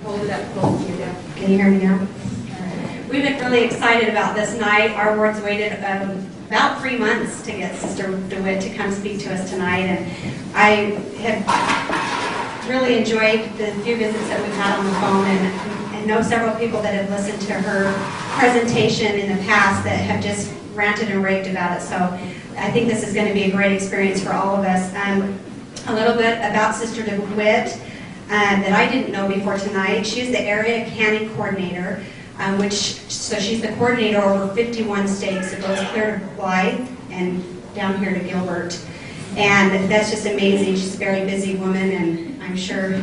Hold it up close to you now. Can you hear me now? We've been really excited about this night. Our board's waited about 3 months to get Sister DeWitt to come speak to us tonight, and I have really enjoyed the few visits that we've had on the phone, and know several people that have listened to her presentation in the past that have just ranted and raved about it. So I think this is going to be a great experience for all of us. A little bit about Sister DeWitt that I didn't know before tonight. She's the area canning coordinator, so she's the coordinator over 51 states. It goes clear to Blythe and down here to Gilbert. And that's just amazing. She's a very busy woman, and I'm sure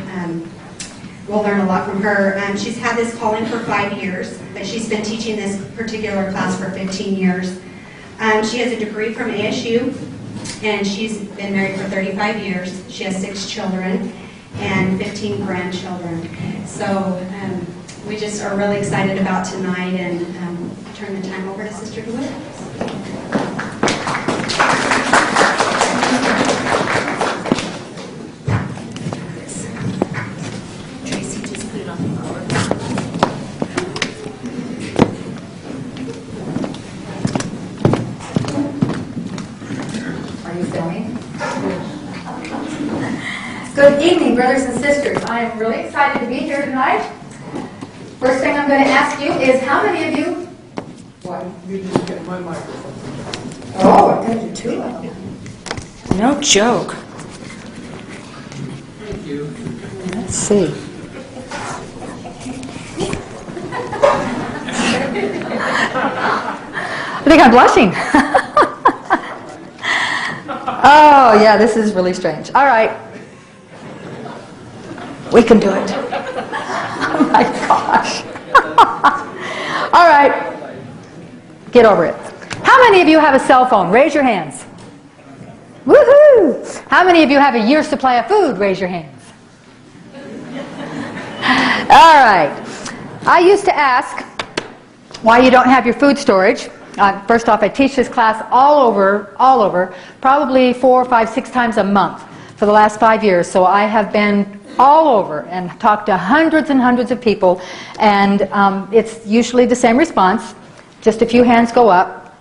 we'll learn a lot from her. She's had this calling for 5 years, but she's been teaching this particular class for 15 years. She has a degree from ASU, and she's been married for 35 years. She has 6 children and 15 grandchildren. So we just are really excited about tonight, and turn the time over to Sister DeWitt. Tracy, just put it on the floor. Are you filming? Good evening, brothers and sisters. I am really excited to be here tonight. First thing I'm going to ask you is, how many of you... Why you just get my microphone? Oh, I'm going to do 2 of them. No joke. Thank you. Let's see. I think I'm blushing. Oh, yeah, this is really strange. All right. We can do it. Oh, my gosh. All right. Get over it. How many of you have a cell phone? Raise your hands. Woohoo! How many of you have a year's supply of food? Raise your hands. All right. I used to ask why you don't have your food storage. First off, I teach this class all over, probably 4, 5, 6 times a month for the last 5 years. So I have been all over and talked to hundreds and hundreds of people, and it's usually the same response. Just a few hands go up.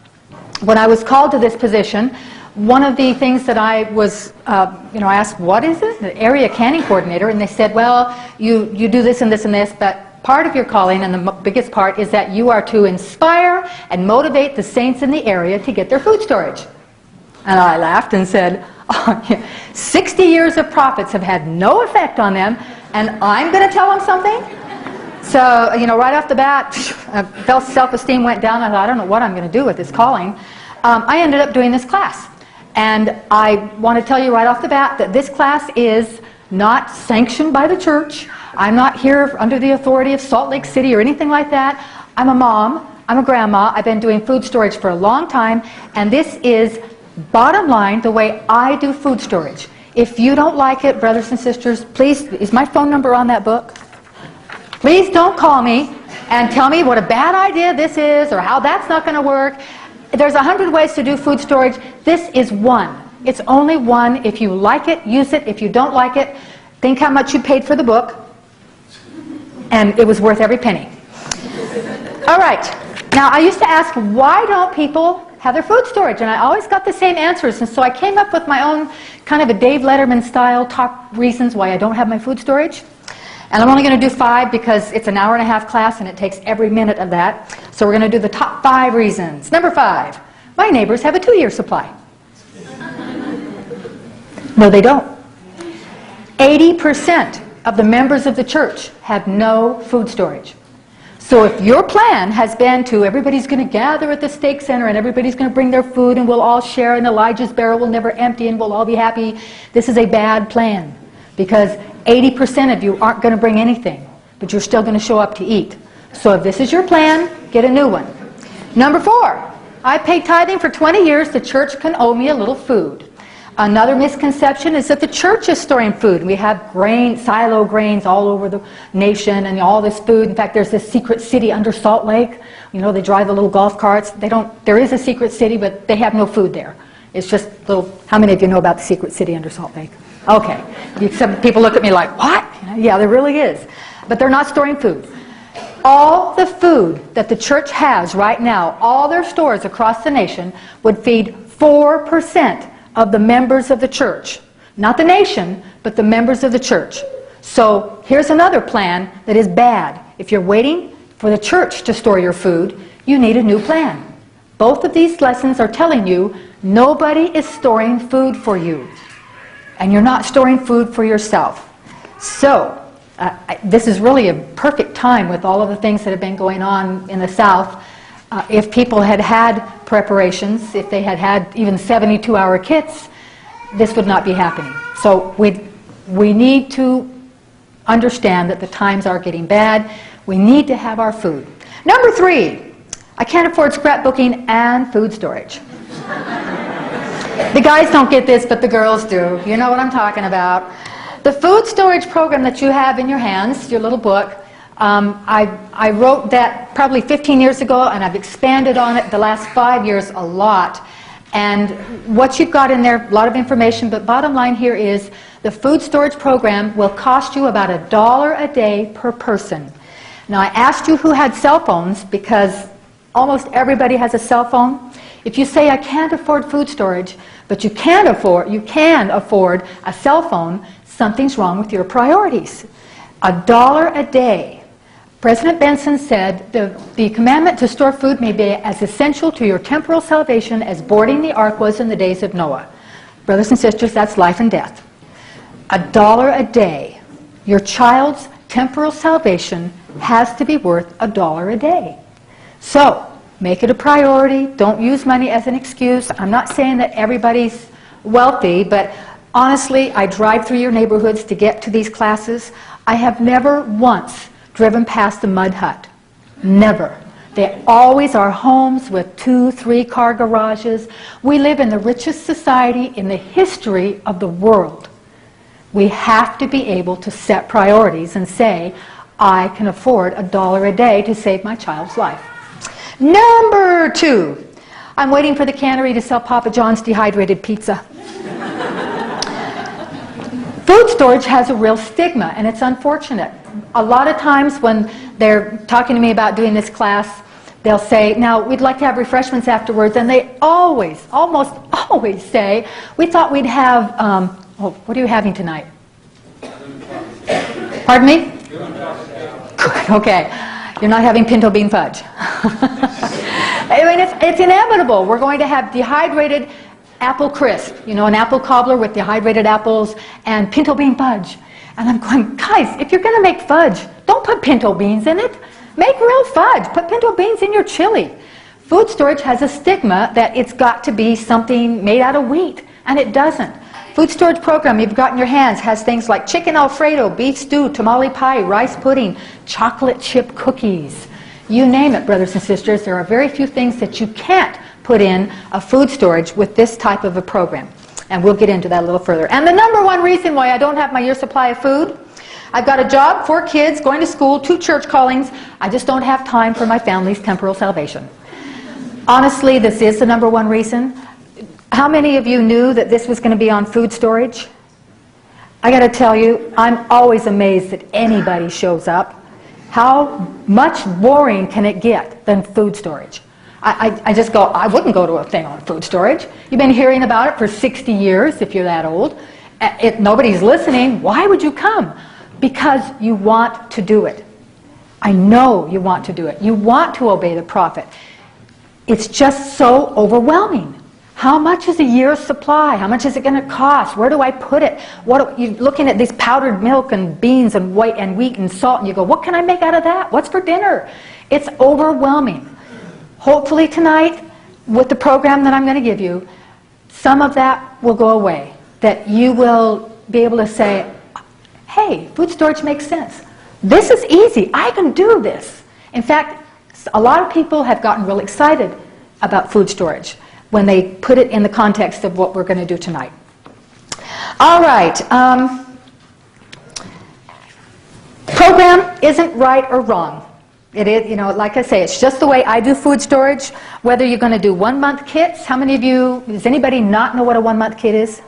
When I was called to this position, one of the things that I was, I asked, what is it? The area canning coordinator, and they said, well, you do this and this and this, but part of your calling, and the biggest part, is that you are to inspire and motivate the saints in the area to get their food storage. And I laughed and said, 60 years of prophets have had no effect on them, and I'm going to tell them something? So, right off the bat, self-esteem went down. I thought, I don't know what I'm going to do with this calling. I ended up doing this class. And I want to tell you right off the bat that this class is not sanctioned by the church. I'm not here under the authority of Salt Lake City or anything like that. I'm a mom. I'm a grandma. I've been doing food storage for a long time, and this is, bottom line, the way I do food storage. If you don't like it, brothers and sisters, please, is my phone number on that book? Please don't call me and tell me what a bad idea this is or how that's not going to work. There's 100 ways to do food storage. This is one. It's only one. If you like it, use it. If you don't like it, think how much you paid for the book. And it was worth every penny. All right. Now, I used to ask, why don't people have their food storage? And I always got the same answers. And so I came up with my own kind of a Dave Letterman style top reasons why I don't have my food storage. And I'm only going to do 5 because it's an hour-and-a-half class and it takes every minute of that. So we're going to do the top 5 reasons. Number 5, my neighbors have a 2-year supply. No, they don't. 80% of the members of the church have no food storage. So if your plan has been to, everybody's going to gather at the steak center and everybody's going to bring their food and we'll all share and Elijah's barrel will never empty and we'll all be happy, this is a bad plan. Because 80% of you aren't going to bring anything, but you're still going to show up to eat. So if this is your plan, get a new one. Number 4, I paid tithing for 20 years. The church can owe me a little food. Another misconception is that the church is storing food. We have silo grains all over the nation and all this food. In fact, there's this secret city under Salt Lake. They drive the little golf carts. There is a secret city, but they have no food there. It's just little, how many of you know about the secret city under Salt Lake? Okay. Some people look at me like, what? Yeah, there really is. but they're not storing food. All the food that the church has right now, all their stores across the nation, would feed 4% of the members of the church. Not the nation, but the members of the church. So here's another plan that is bad. If you're waiting for the church to store your food, you need a new plan. Both of these lessons are telling you nobody is storing food for you. And you're not storing food for yourself. So this is really a perfect time with all of the things that have been going on in the South. If people had had preparations, if they had had even 72-hour kits, this would not be happening. So we need to understand that the times are getting bad. We need to have our food. Number 3, I can't afford scrapbooking and food storage. The guys don't get this, but the girls do. You know what I'm talking about. The food storage program that you have in your hands, your little book, I wrote that probably 15 years ago, and I've expanded on it the last 5 years a lot. And what you've got in there, a lot of information, but bottom line here is the food storage program will cost you about $1 a day per person. Now, I asked you who had cell phones because almost everybody has a cell phone. If you say, I can't afford food storage, but you can afford a cell phone, something's wrong with your priorities. $1 a day. President Benson said the commandment to store food may be as essential to your temporal salvation as boarding the ark was in the days of Noah. Brothers and sisters, that's life and death. $1 a day. Your child's temporal salvation has to be worth $1 a day. So, make it a priority. Don't use money as an excuse. I'm not saying that everybody's wealthy, but honestly, I drive through your neighborhoods to get to these classes. I have never once driven past a mud hut. Never. They always are homes with 2-3 car garages. We live in the richest society in the history of the world. We have to be able to set priorities and say, I can afford $1 a day to save my child's life. Number 2, I'm waiting for the cannery to sell Papa John's dehydrated pizza. Food storage has a real stigma, and it's unfortunate. A lot of times when they're talking to me about doing this class, they'll say, now, we'd like to have refreshments afterwards, and they almost always say, we thought we'd have, what are you having tonight? Pardon me? Good, okay. You're not having pinto bean fudge. I mean, it's inevitable. We're going to have dehydrated apple crisp, you know, an apple cobbler with dehydrated apples and pinto bean fudge. And I'm going, guys, if you're going to make fudge, don't put pinto beans in it. Make real fudge. Put pinto beans in your chili. Food storage has a stigma that it's got to be something made out of wheat, and it doesn't. Food storage program you've got in your hands has things like chicken Alfredo, beef stew, tamale pie, rice pudding, chocolate chip cookies. You name it, brothers and sisters. There are very few things that you can't put in a food storage with this type of a program. And we'll get into that a little further. And the number one reason why I don't have my year's supply of food, I've got a job, 4 kids, going to school, 2 church callings. I just don't have time for my family's temporal salvation. Honestly, this is the number one reason. How many of you knew that this was going to be on food storage? I got to tell you, I'm always amazed that anybody shows up. How much boring can it get than food storage? I just go, I wouldn't go to a thing on food storage. You've been hearing about it for 60 years, if you're that old. Nobody's listening. Why would you come? Because you want to do it. I know you want to do it. You want to obey the prophet. It's just so overwhelming. How much is a year's supply? How much is it going to cost? Where do I put it? You're looking at this powdered milk and beans and wheat and salt, and you go, what can I make out of that? What's for dinner? It's overwhelming. Hopefully tonight, with the program that I'm going to give you, some of that will go away. That you will be able to say, hey, food storage makes sense. This is easy. I can do this. In fact, a lot of people have gotten real excited about food storage when they put it in the context of what we're going to do tonight. All right. Program isn't right or wrong. It is, you know, like I say, it's just the way I do food storage. Whether you're going to do 1-month kits, how many of you, does anybody not know what a 1-month kit is?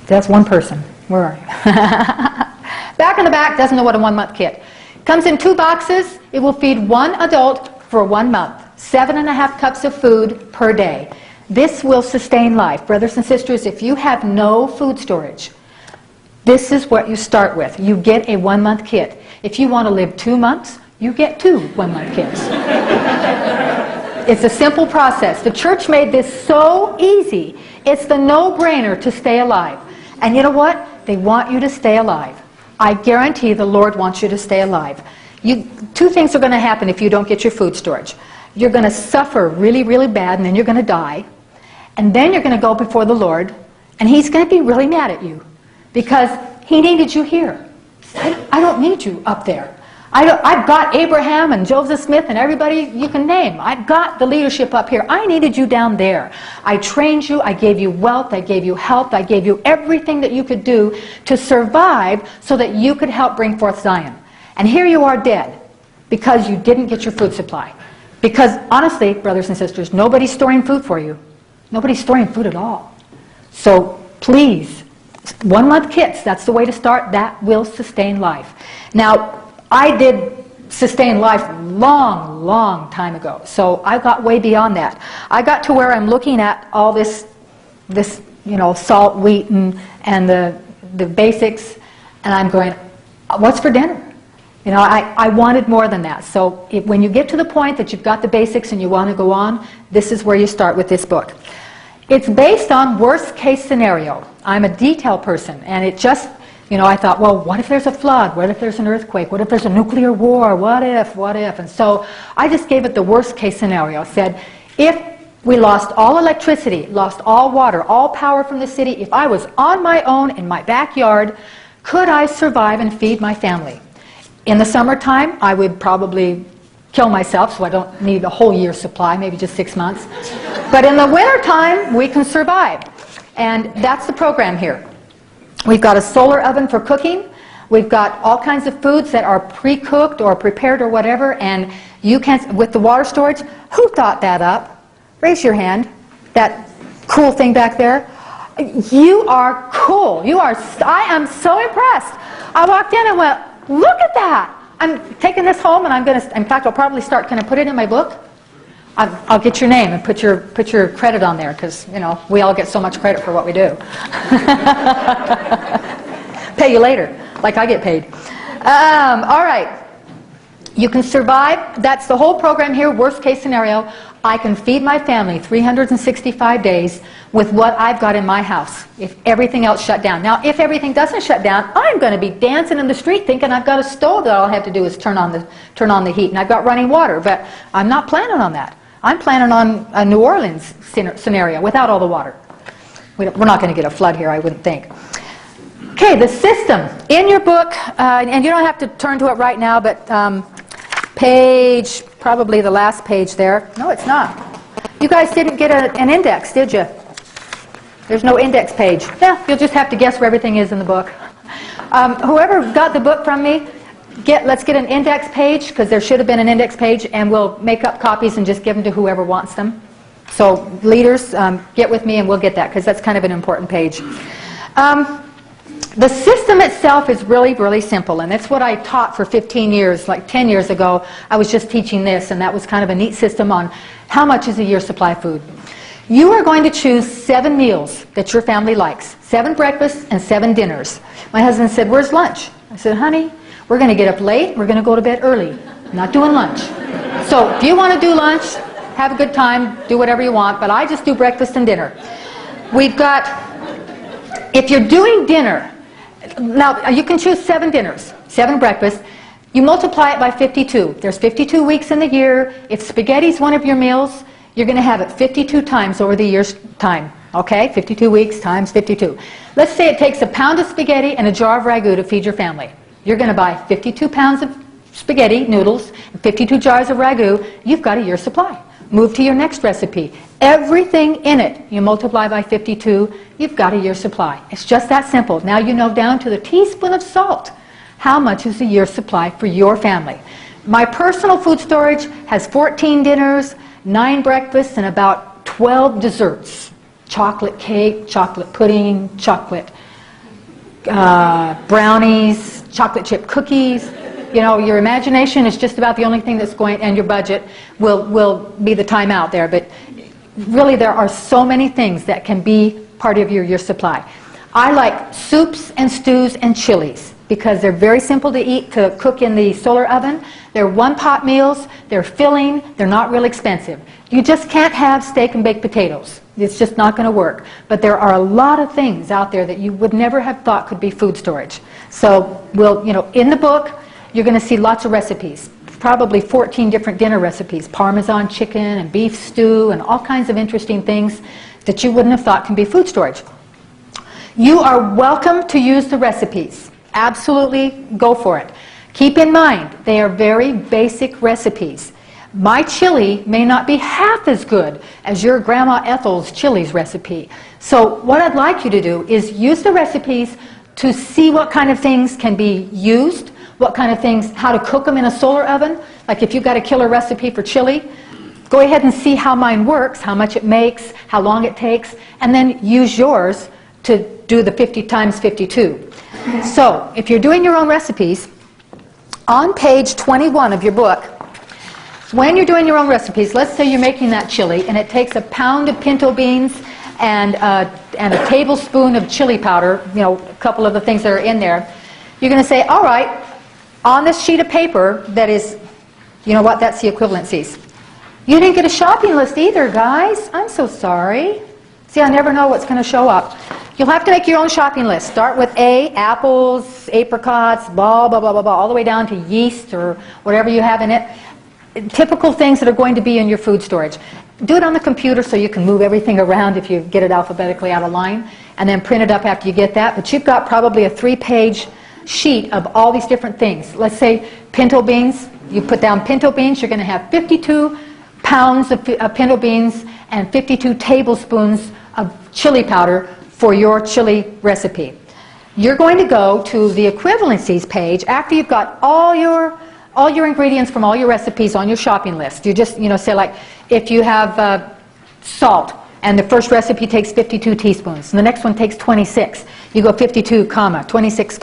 That's one person. Where are you? Back in the back doesn't know what a 1 month kit. Comes in 2 boxes. It will feed 1 adult for 1 month. 7.5 cups of food per day. This will sustain life. Brothers and sisters, if you have no food storage, this is what you start with. You get a 1 month kit. If you want to live 2 months, you get 2 1 month kits. It's a simple process. The church made this so easy. It's the no-brainer to stay alive. And you know what? They want you to stay alive. I guarantee the Lord wants you to stay alive. 2 things are going to happen if you don't get your food storage. You're going to suffer really, really bad, and then you're going to die. And then you're going to go before the Lord, and He's going to be really mad at you because He needed you here. I don't need you up there. I've got Abraham and Joseph Smith and everybody you can name. I've got the leadership up here. I needed you down there. I trained you. I gave you wealth. I gave you health. I gave you everything that you could do to survive so that you could help bring forth Zion. And here you are dead because you didn't get your food supply. Because honestly, brothers and sisters, nobody's storing food for you. Nobody's storing food at all. So please, 1 month kits, that's the way to start. That will sustain life. Now, I did sustain life long time ago. So I got way beyond that. I got to where I'm looking at all this salt, wheat, and the basics, and I'm going, what's for dinner? I wanted more than that. So when you get to the point that you've got the basics and you want to go on, this is where you start with this book. It's based on worst case scenario. I'm a detail person, and it just, I thought, well, what if there's a flood? What if there's an earthquake? What if there's a nuclear war? What if? And so I just gave it the worst case scenario. I said, if we lost all electricity, lost all water, all power from the city, if I was on my own in my backyard, could I survive and feed my family? In the summertime, I would probably kill myself, so I don't need a whole year's supply, maybe just 6 months. But in the wintertime, we can survive. And that's the program here. We've got a solar oven for cooking. We've got all kinds of foods that are pre-cooked or prepared or whatever, and you can, with the water storage, who thought that up? Raise your hand. That cool thing back there. You are cool. I am so impressed. I walked in and went, look at that. I'm taking this home, and I'm going to, in fact, I'll probably start, can I put it in my book? I'll get your name and put your credit on there, because, we all get so much credit for what we do. Pay you later, like I get paid. All right. You can survive. That's the whole program here, worst case scenario. I can feed my family 365 days with what I've got in my house, if everything else shut down. Now, if everything doesn't shut down, I'm going to be dancing in the street thinking I've got a stove that all I have to do is turn on the heat, and I've got running water. But I'm not planning on that. I'm planning on a New Orleans scenario without all the water. We're not going to get a flood here, I wouldn't think. Okay, the system. In your book, and you don't have to turn to it right now, but page, probably the last page there. No, it's not. You guys didn't get an index, did you? There's no index page. Yeah, you'll just have to guess where everything is in the book. Whoever got the book from me, let's get an index page, because there should have been an index page, and we'll make up copies and just give them to whoever wants them. So leaders, get with me and we'll get that, because that's kind of an important page. The system itself is really, really simple, and that's what I taught for 15 years. Like 10 years ago, I was just teaching this, and that was kind of a neat system on how much is a year's supply of food. You are going to choose 7 meals that your family likes, 7 breakfasts and 7 dinners. My husband said, where's lunch? I said, honey, we're going to get up late, we're going to go to bed early. I'm not doing lunch. So if you want to do lunch, have a good time, do whatever you want, but I just do breakfast and dinner. We've got, if you're doing dinner, now you can choose 7 dinners, 7 breakfasts. You multiply it by 52. There's 52 weeks in the year. If spaghetti's one of your meals, you're going to have it 52 times over the year's time. Okay, 52 weeks times 52. Let's say it takes a pound of spaghetti and a jar of ragu to feed your family. You're going to buy 52 pounds of spaghetti, noodles, and 52 jars of ragu. You've got a year's supply. Move to your next recipe. Everything in it, you multiply by 52, you've got a year's supply. It's just that simple. Now you know down to the teaspoon of salt how much is a year's supply for your family. My personal food storage has 14 dinners, 9 breakfasts, and about 12 desserts. Chocolate cake, chocolate pudding, chocolate brownies, chocolate chip cookies. You know, your imagination is just about the only thing that's going, and your budget will be the time out there. But really, there are so many things that can be part of your supply. I like soups and stews and chilies because they're very simple to eat, to cook in the solar oven. They're one-pot meals, they're filling, they're not real expensive. You just can't have steak and baked potatoes. It's just not going to work. But there are a lot of things out there that you would never have thought could be food storage. So, in the book, you're going to see lots of recipes. Probably 14 different dinner recipes. Parmesan chicken and beef stew and all kinds of interesting things that you wouldn't have thought can be food storage. You are welcome to use the recipes. Absolutely go for it. Keep in mind, they are very basic recipes. My chili may not be half as good as your Grandma Ethel's chilies recipe. So what I'd like you to do is use the recipes to see what kind of things can be used, what kind of things, how to cook them in a solar oven. Like if you've got a killer recipe for chili, go ahead and see how mine works, how much it makes, how long it takes, and then use yours to do the 50 times 52. So if you're doing your own recipes, on page 21 of your book, when you're doing your own recipes, let's say you're making that chili and it takes a pound of pinto beans and a tablespoon of chili powder, a couple of the things that are in there. You're going to say, all right, on this sheet of paper that is, that's the equivalencies. You didn't get a shopping list either, guys. I'm so sorry. See, I never know what's going to show up. You'll have to make your own shopping list. Start with A, apples, apricots, blah, blah, blah, blah, blah, all the way down to yeast or whatever you have in it. Typical things that are going to be in your food storage. Do it on the computer so you can move everything around if you get it alphabetically out of line, and then print it up after you get that. But you've got probably a 3-page sheet of all these different things. Let's say pinto beans. You put down pinto beans, you're going to have 52 pounds of pinto beans and 52 tablespoons of chili powder for your chili recipe. You're going to go to the equivalencies page after you've got all your ingredients from all your recipes on your shopping list. You just, say like, if you have salt, and the first recipe takes 52 teaspoons, and the next one takes 26, you go 52, 26,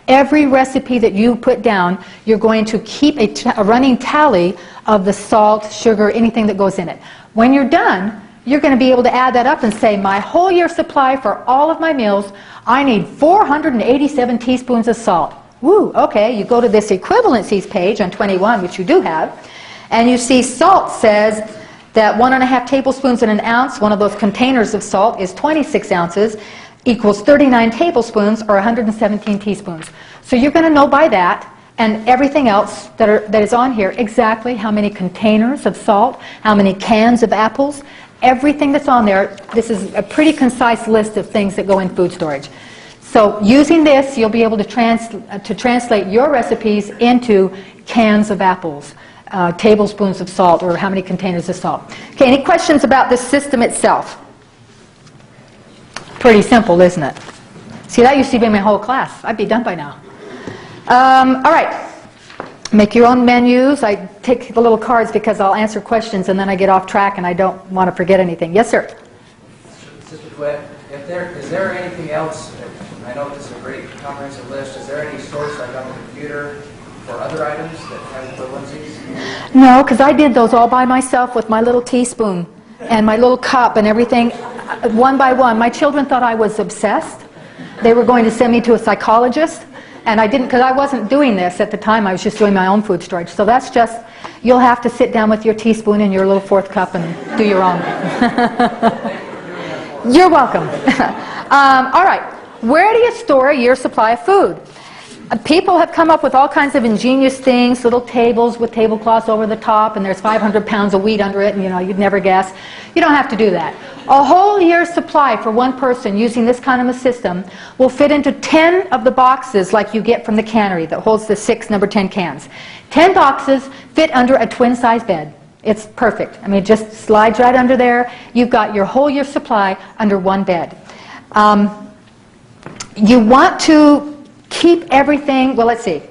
Every recipe that you put down, you're going to keep a running tally of the salt, sugar, anything that goes in it. When you're done, you're going to be able to add that up and say, my whole year supply for all of my meals, I need 487 teaspoons of salt. Woo, okay, you go to this equivalencies page on 21, which you do have, and you see salt says that 1.5 tablespoons in an ounce, one of those containers of salt, is 26 ounces, equals 39 tablespoons or 117 teaspoons. So you're going to know by that and everything else that is on here exactly how many containers of salt, how many cans of apples, everything that's on there. This is a pretty concise list of things that go in food storage. So using this, you'll be able to translate your recipes into cans of apples, tablespoons of salt, or how many containers of salt. Okay, any questions about this system itself? Pretty simple, isn't it? See, that used to be my whole class. I'd be done by now. All right. Make your own menus. I take the little cards because I'll answer questions and then I get off track and I don't want to forget anything. Yes, sir? Sister Dewitt, is there anything else? I know this is a great comprehensive list. Is there any source like on the computer for other items that have equivalencies? No, because I did those all by myself with my little teaspoon and my little cup and everything, one by one. My children thought I was obsessed. They were going to send me to a psychologist, and I didn't, because I wasn't doing this at the time. I was just doing my own food storage. So that's just, you'll have to sit down with your teaspoon and your little 4th cup and do your own. You're welcome. All right. Where do you store a year's supply of food? People have come up with all kinds of ingenious things, little tables with tablecloths over the top, and there's 500 pounds of wheat under it, and you'd never guess. You don't have to do that. A whole year's supply for one person using this kind of a system will fit into 10 of the boxes like you get from the cannery that holds the 6 number 10 cans. 10 boxes fit under a twin-size bed. It's perfect. I mean, it just slides right under there. You've got your whole year's supply under one bed. You want to keep everything, well, let's see.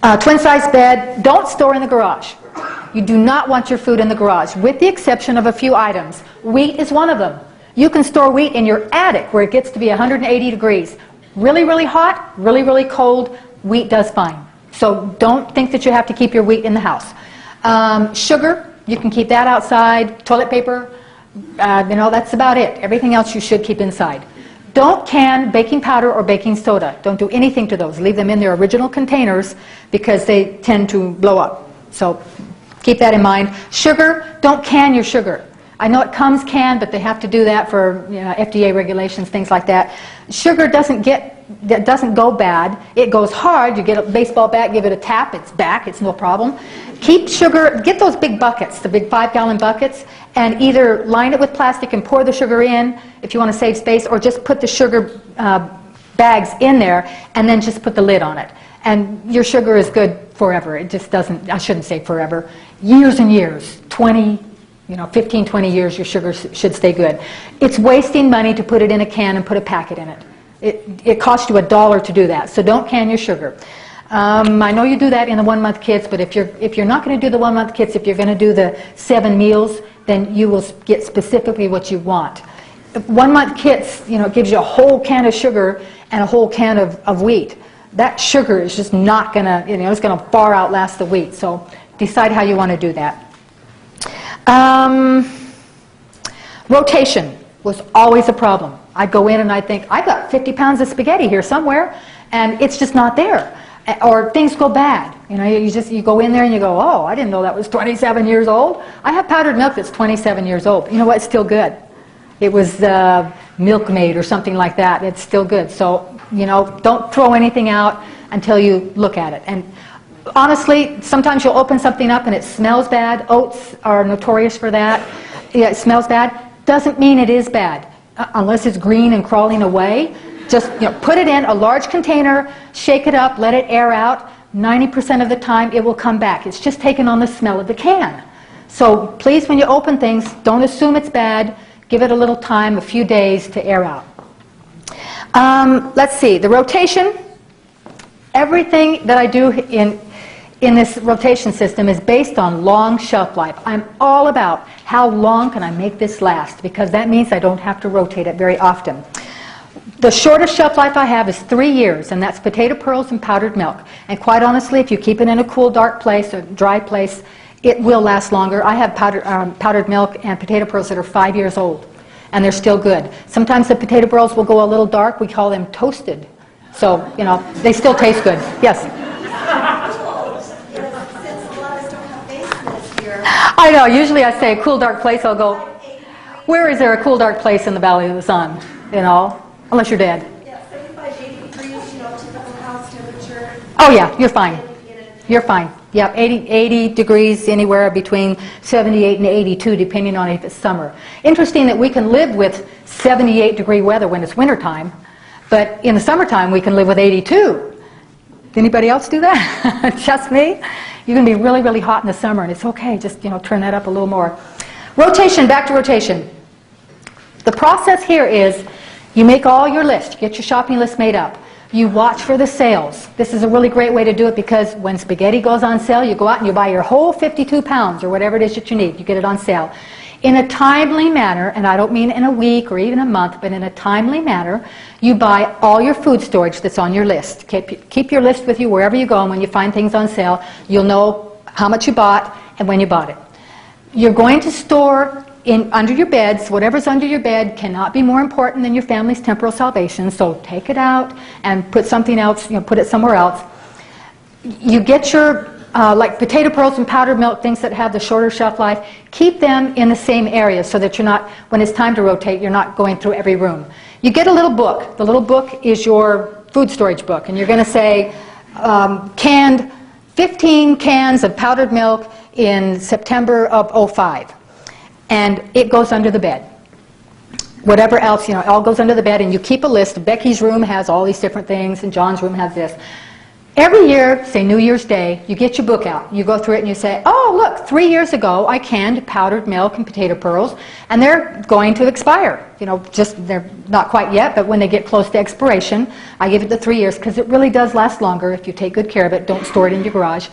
Twin-size bed, don't store in the garage. You do not want your food in the garage, with the exception of a few items. Wheat is one of them. You can store wheat in your attic where it gets to be 180 degrees. Really, really hot, really, really cold, wheat does fine. So don't think that you have to keep your wheat in the house. Sugar, you can keep that outside. Toilet paper, that's about it. Everything else you should keep inside. Don't can baking powder or baking soda. Don't do anything to those. Leave them in their original containers because they tend to blow up. So keep that in mind. Sugar, don't can your sugar. I know it comes canned, but they have to do that for FDA regulations, things like that. Sugar doesn't go bad. It goes hard. You get a baseball bat, give it a tap, it's back. It's no problem. Keep sugar. Get those big buckets, the big 5-gallon buckets, and either line it with plastic and pour the sugar in if you want to save space, or just put the sugar bags in there and then just put the lid on it. And your sugar is good forever. It just doesn't. I shouldn't say forever. Years and years. 15, 20 years, your sugar should stay good. It's wasting money to put it in a can and put a packet in it. It costs you $1 to do that, so don't can your sugar. I know you do that in the 1-month kits, but if you're not going to do the 1-month kits, if you're going to do the 7 meals, then you will get specifically what you want. 1-month kits, it gives you a whole can of sugar and a whole can of wheat. That sugar is just not going to, it's going to far outlast the wheat. So decide how you want to do that. Rotation was always a problem. I'd go in and I'd think, I've got 50 pounds of spaghetti here somewhere, and it's just not there. Or things go bad. You go in there and you go, oh, I didn't know that was 27 years old. I have powdered milk that's 27 years old. You know what? It's still good. It was Milkmaid or something like that. It's still good. So, don't throw anything out until you look at it. And honestly, sometimes you'll open something up and it smells bad. Oats are notorious for that. Yeah, it smells bad. Doesn't mean it is bad. Unless it's green and crawling away. Just put it in a large container, shake it up, let it air out. 90% of the time it will come back. It's just taken on the smell of the can. So please, when you open things, don't assume it's bad. Give it a little time, a few days to air out. Let's see, the rotation. Everything that I do in this rotation system is based on long shelf life. I'm all about how long can I make this last, because that means I don't have to rotate it very often. The shortest shelf life I have is 3 years, and that's potato pearls and powdered milk. And quite honestly, if you keep it in a cool, dark place or dry place, it will last longer. I have powdered milk and potato pearls that are 5 years old, and they're still good. Sometimes the potato pearls will go a little dark. We call them toasted. So, they still taste good. Yes? I know. Usually I say a cool, dark place. I'll go, where is there a cool, dark place in the Valley of the Sun? Unless you're dead. Yeah, 75, 80 degrees, typical house temperature. Oh yeah, you're fine. You're fine. Yep, 80 degrees, anywhere between 78 and 82, depending on if it's summer. Interesting that we can live with 78-degree weather when it's wintertime, but in the summertime we can live with 82. Anybody else do that? Just me? You're going to be really, really hot in the summer, and it's okay. Just, turn that up a little more. Rotation, back to rotation. The process here is you make all your list. You get your shopping list made up. You watch for the sales. This is a really great way to do it, because when spaghetti goes on sale, you go out and you buy your whole 52 pounds or whatever it is that you need. You get it on sale. In a timely manner, and I don't mean in a week or even a month, but in a timely manner, you buy all your food storage that's on your list. Keep your list with you wherever you go, and when you find things on sale, you'll know how much you bought and when you bought it. You're going to store under your beds. Whatever's under your bed cannot be more important than your family's temporal salvation, so take it out and put something else, put it somewhere else. You get your like potato pearls and powdered milk, things that have the shorter shelf life, keep them in the same area so that you're not, when it's time to rotate, you're not going through every room. You get a little book. The little book is your food storage book, and you're going to say canned 15 cans of powdered milk in September of '05, and it goes under the bed. Whatever else, it all goes under the bed, and you keep a list. Becky's room has all these different things, and John's room has this. Every year, say New Year's Day, you get your book out. You go through it and you say, oh, look, 3 years ago I canned powdered milk and potato pearls, and they're going to expire. They're not quite yet, but when they get close to expiration, I give it the 3 years, because it really does last longer if you take good care of it. Don't store it in your garage.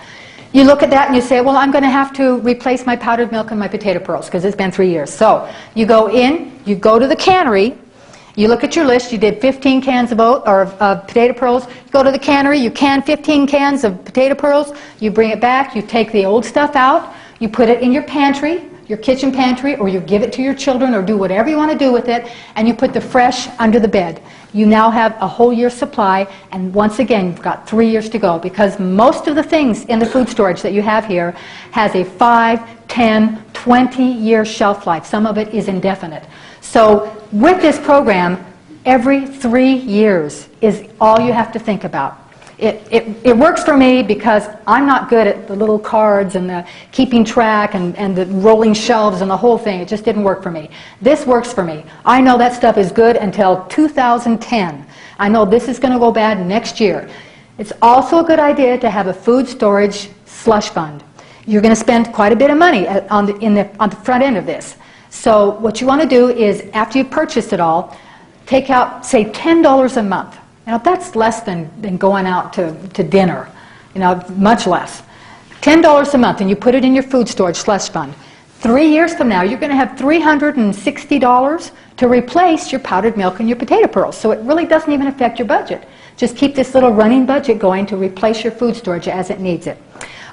You look at that and you say, well, I'm going to have to replace my powdered milk and my potato pearls because it's been 3 years. So you go in, you go to the cannery, you look at your list, you did 15 cans of potato pearls, you go to the cannery, you can 15 cans of potato pearls, you bring it back, you take the old stuff out, you put it in your pantry, your kitchen pantry, or you give it to your children or do whatever you want to do with it, and you put the fresh under the bed. You now have a whole year's supply, and once again, you've got 3 years to go, because most of the things in the food storage that you have here has a 5, 10, 20-year shelf life. Some of it is indefinite. So with this program, every 3 years is all you have to think about. It works for me because I'm not good at the little cards and the keeping track and the rolling shelves and the whole thing. It just didn't work for me. This works for me. I know that stuff is good until 2010. I know this is going to go bad next year. It's also a good idea to have a food storage slush fund. You're going to spend quite a bit of money on the front end of this. So what you want to do is, after you've purchased it all, take out, say, $10 a month. You know, that's less than going out to dinner, you know, much less. $10 a month, and you put it in your food storage slush fund. 3 years from now, you're going to have $360 to replace your powdered milk and your potato pearls. So it really doesn't even affect your budget. Just keep this little running budget going to replace your food storage as it needs it.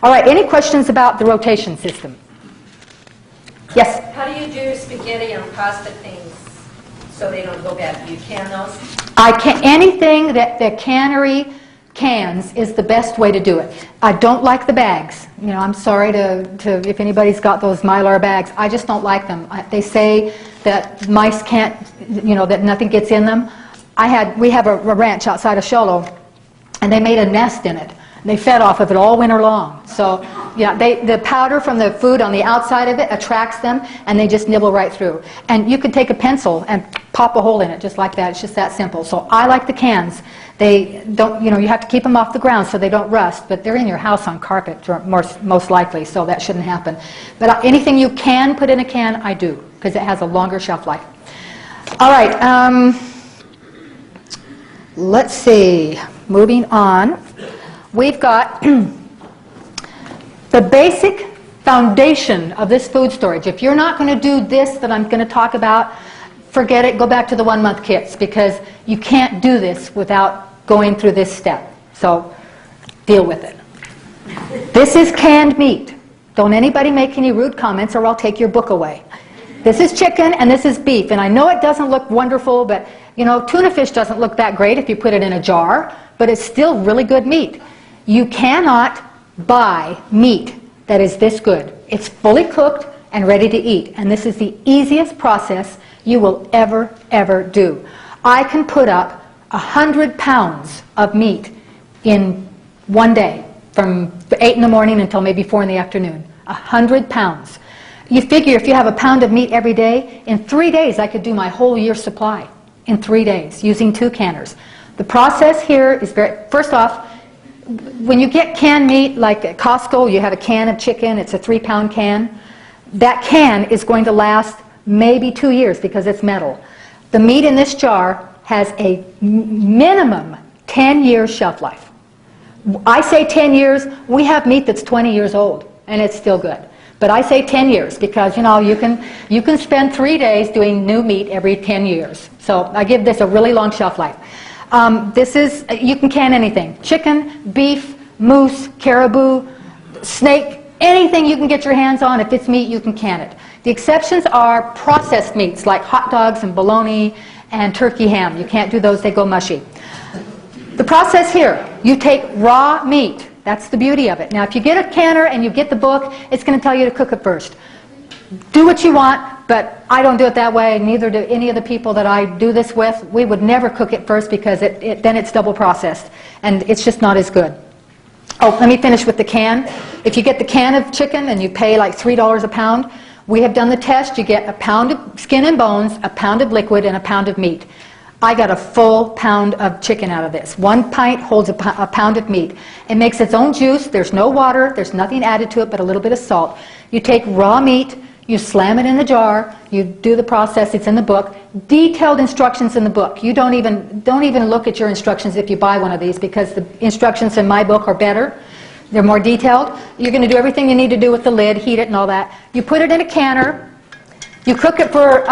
All right, any questions about the rotation system? Yes? How do you do spaghetti and pasta things so they don't go bad? Do you can those? Anything that the cannery cans is the best way to do it. I don't like the bags. You know, I'm sorry to if anybody's got those Mylar bags. I just don't like them. They say that mice can't, you know, that nothing gets in them. We have a ranch outside of Sholo, and they made a nest in it. They fed off of it all winter long. So, yeah, the powder from the food on the outside of it attracts them, and they just nibble right through. And you could take a pencil and pop a hole in it just like that. It's just that simple. So I like the cans. They don't, you know, you have to keep them off the ground so they don't rust, but they're in your house on carpet most likely, so that shouldn't happen. But anything you can put in a can, I do, because it has a longer shelf life. All right, let's see. Moving on. We've got the basic foundation of this food storage. If you're not going to do this that I'm going to talk about, forget it. Go back to the 1-month kits, because you can't do this without going through this step. So deal with it. This is canned meat. Don't anybody make any rude comments or I'll take your book away. This is chicken and this is beef. And I know it doesn't look wonderful, but you know, tuna fish doesn't look that great if you put it in a jar, but it's still really good meat. You cannot buy meat that is this good. It's fully cooked and ready to eat. And this is the easiest process you will ever do. I can put up 100 pounds of meat in one day, from 8 in the morning until maybe 4 in the afternoon. 100 pounds. You figure if you have a pound of meat every day, in 3 days I could do my whole year's supply in 3 days using 2 canners. The process here is first off, when you get canned meat, like at Costco, you have a can of chicken, it's a 3-pound can. That can is going to last maybe 2 years because it's metal. The meat in this jar has a minimum 10-year shelf life. I say 10 years, we have meat that's 20 years old, and it's still good. But I say 10 years because, you know, you can spend 3 days doing new meat every 10 years. So I give this a really long shelf life. You can can anything. Chicken, beef, moose, caribou, snake, anything you can get your hands on. If it's meat, you can can it. The exceptions are processed meats like hot dogs and bologna and turkey ham. You can't do those, they go mushy. The process here, you take raw meat. That's the beauty of it. Now, if you get a canner and you get the book, it's going to tell you to cook it first. Do what you want, but I don't do it that way, neither do any of the people that I do this with. We would never cook it first because then it's double processed, and it's just not as good. Oh, let me finish with the can. If you get the can of chicken and you pay like $3 a pound, we have done the test. You get a pound of skin and bones, a pound of liquid, and a pound of meat. I got a full pound of chicken out of this. 1 pint holds a pound of meat. It makes its own juice. There's no water. There's nothing added to it but a little bit of salt. You take raw meat, you slam it in the jar, you do the process, it's in the book. Detailed instructions in the book. You don't even look at your instructions if you buy one of these because the instructions in my book are better. They're more detailed. You're going to do everything you need to do with the lid, heat it and all that. You put it in a canner. You cook it for,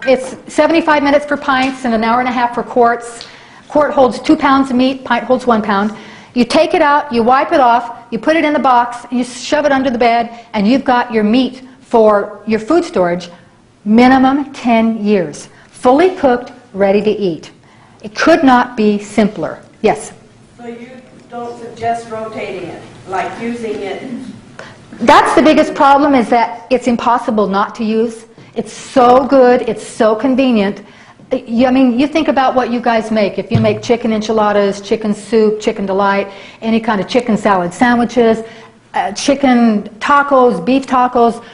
it's 75 minutes for pints and an hour and a half for quarts. Quart holds 2 pounds of meat, pint holds 1 pound. You take it out, you wipe it off, you put it in the box, and you shove it under the bed, and you've got your meat for your food storage, minimum 10 years. Fully cooked, ready to eat. It could not be simpler. Yes? So you don't suggest rotating it, like using it? That's the biggest problem, is that it's impossible not to use. It's so good, it's so convenient. I mean, you think about what you guys make. If you make chicken enchiladas, chicken soup, chicken delight, any kind of chicken salad sandwiches, chicken tacos, beef tacos,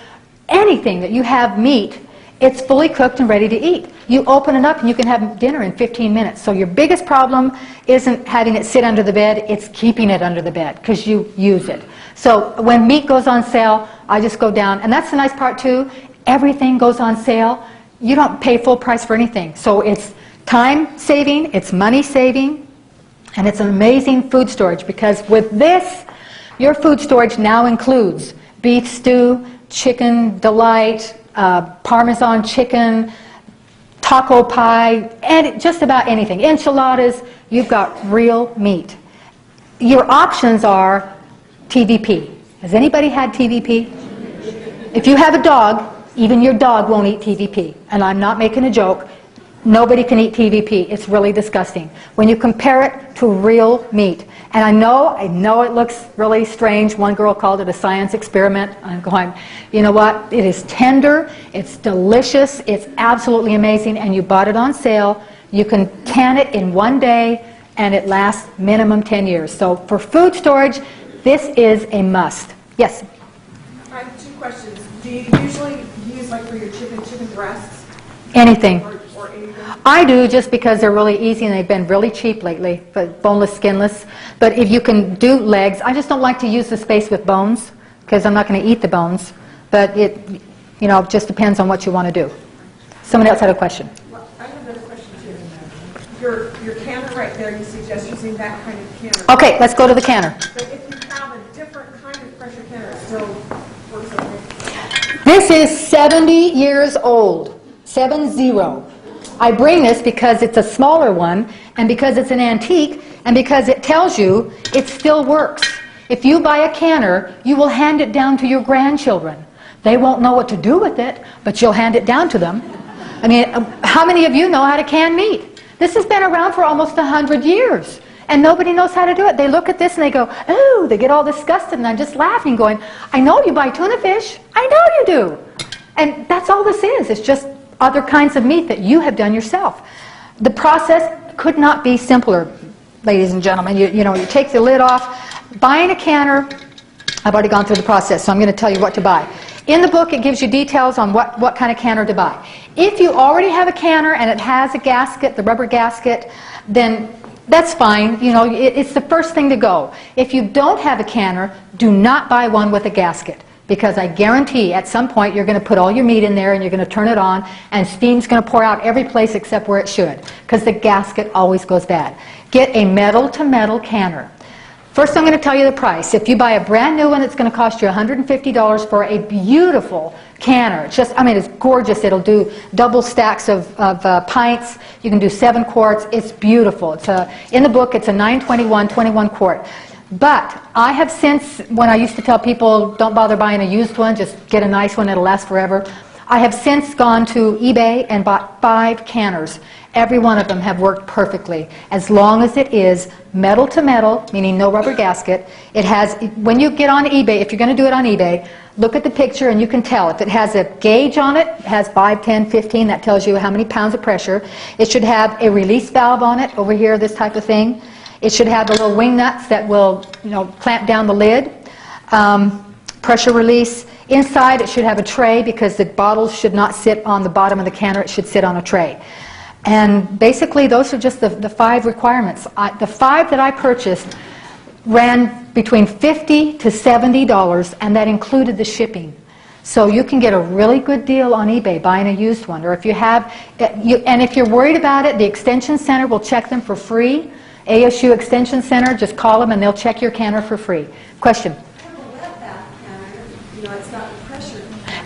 anything that you have meat, it's fully cooked and ready to eat. You open it up and you can have dinner in 15 minutes. So your biggest problem isn't having it sit under the bed, it's keeping it under the bed because you use it. So when meat goes on sale, I just go down, and that's the nice part too, everything goes on sale. You don't pay full price for anything. So it's time saving, it's money saving, and it's an amazing food storage, because with this, your food storage now includes beef stew, chicken delight, Parmesan chicken, taco pie, and just about anything. Enchiladas, you've got real meat. Your options are TVP. Has anybody had TVP? If you have a dog, even your dog won't eat TVP. And I'm not making a joke. Nobody can eat TVP. It's really disgusting. When you compare it to real meat. And I know it looks really strange. One girl called it a science experiment. I'm going, you know what? It is tender. It's delicious. It's absolutely amazing. And you bought it on sale. You can can it in 1 day, and it lasts minimum 10 years. So for food storage, this is a must. Yes? I have 2 questions. Do you usually use, like, for your chicken breasts? Anything. Or anything? I do, just because they're really easy and they've been really cheap lately, but boneless, skinless. But if you can do legs, I just don't like to use the space with bones because I'm not going to eat the bones. But it, you know, just depends on what you want to do. Someone else had a question. Well, I have another question too. Your canner right there, you suggest using that kind of canner. Okay, let's go to the canner. But if you have a different kind of pressure canner, it still works okay? This is 70 years old. 70. I bring this because it's a smaller one, and because it's an antique, and because it tells you it still works. If you buy a canner, you will hand it down to your grandchildren. They won't know what to do with it, but you'll hand it down to them. I mean, how many of you know how to can meat? This has been around for almost 100 years, and nobody knows how to do it. They look at this and they go, ooh, they get all disgusted, and I'm just laughing, going, I know you buy tuna fish. I know you do. And that's all this is. It's just other kinds of meat that you have done yourself. The process could not be simpler, ladies and gentlemen. You know, you take the lid off. Buying a canner, I've already gone through the process, so I'm going to tell you what to buy. In the book, it gives you details on what kind of canner to buy. If you already have a canner and it has a gasket, the rubber gasket, then that's fine. You know, it's the first thing to go. If you don't have a canner, do not buy one with a gasket. Because I guarantee at some point you're going to put all your meat in there and you're going to turn it on, and steam's going to pour out every place except where it should, because the gasket always goes bad. Get a metal-to-metal canner. First, I'm going to tell you the price. If you buy a brand new one, it's going to cost you $150 for a beautiful canner. It's just, I mean, it's gorgeous. It'll do double stacks of pints. You can do 7 quarts. It's beautiful. It's in the book, it's a 921, 21 quart. But I have since, when I used to tell people, don't bother buying a used one, just get a nice one, it'll last forever. I have since gone to eBay and bought 5 canners. Every one of them have worked perfectly. As long as it is metal to metal, meaning no rubber gasket. It has, when you get on eBay, if you're going to do it on eBay, look at the picture and you can tell. If it has a gauge on it, it has 5, 10, 15, that tells you how many pounds of pressure. It should have a release valve on it, over here, this type of thing. It should have the little wing nuts that will, you know, clamp down the lid. Pressure release. Inside it should have a tray, because the bottles should not sit on the bottom of the canner. It should sit on a tray. And basically those are just the 5 requirements. The 5 that I purchased ran between $50 to $70, and that included the shipping. So you can get a really good deal on eBay buying a used one. Or if you have, and if you're worried about it, the Extension Center will check them for free. ASU Extension Center, just call them and they'll check your canner for free. Question?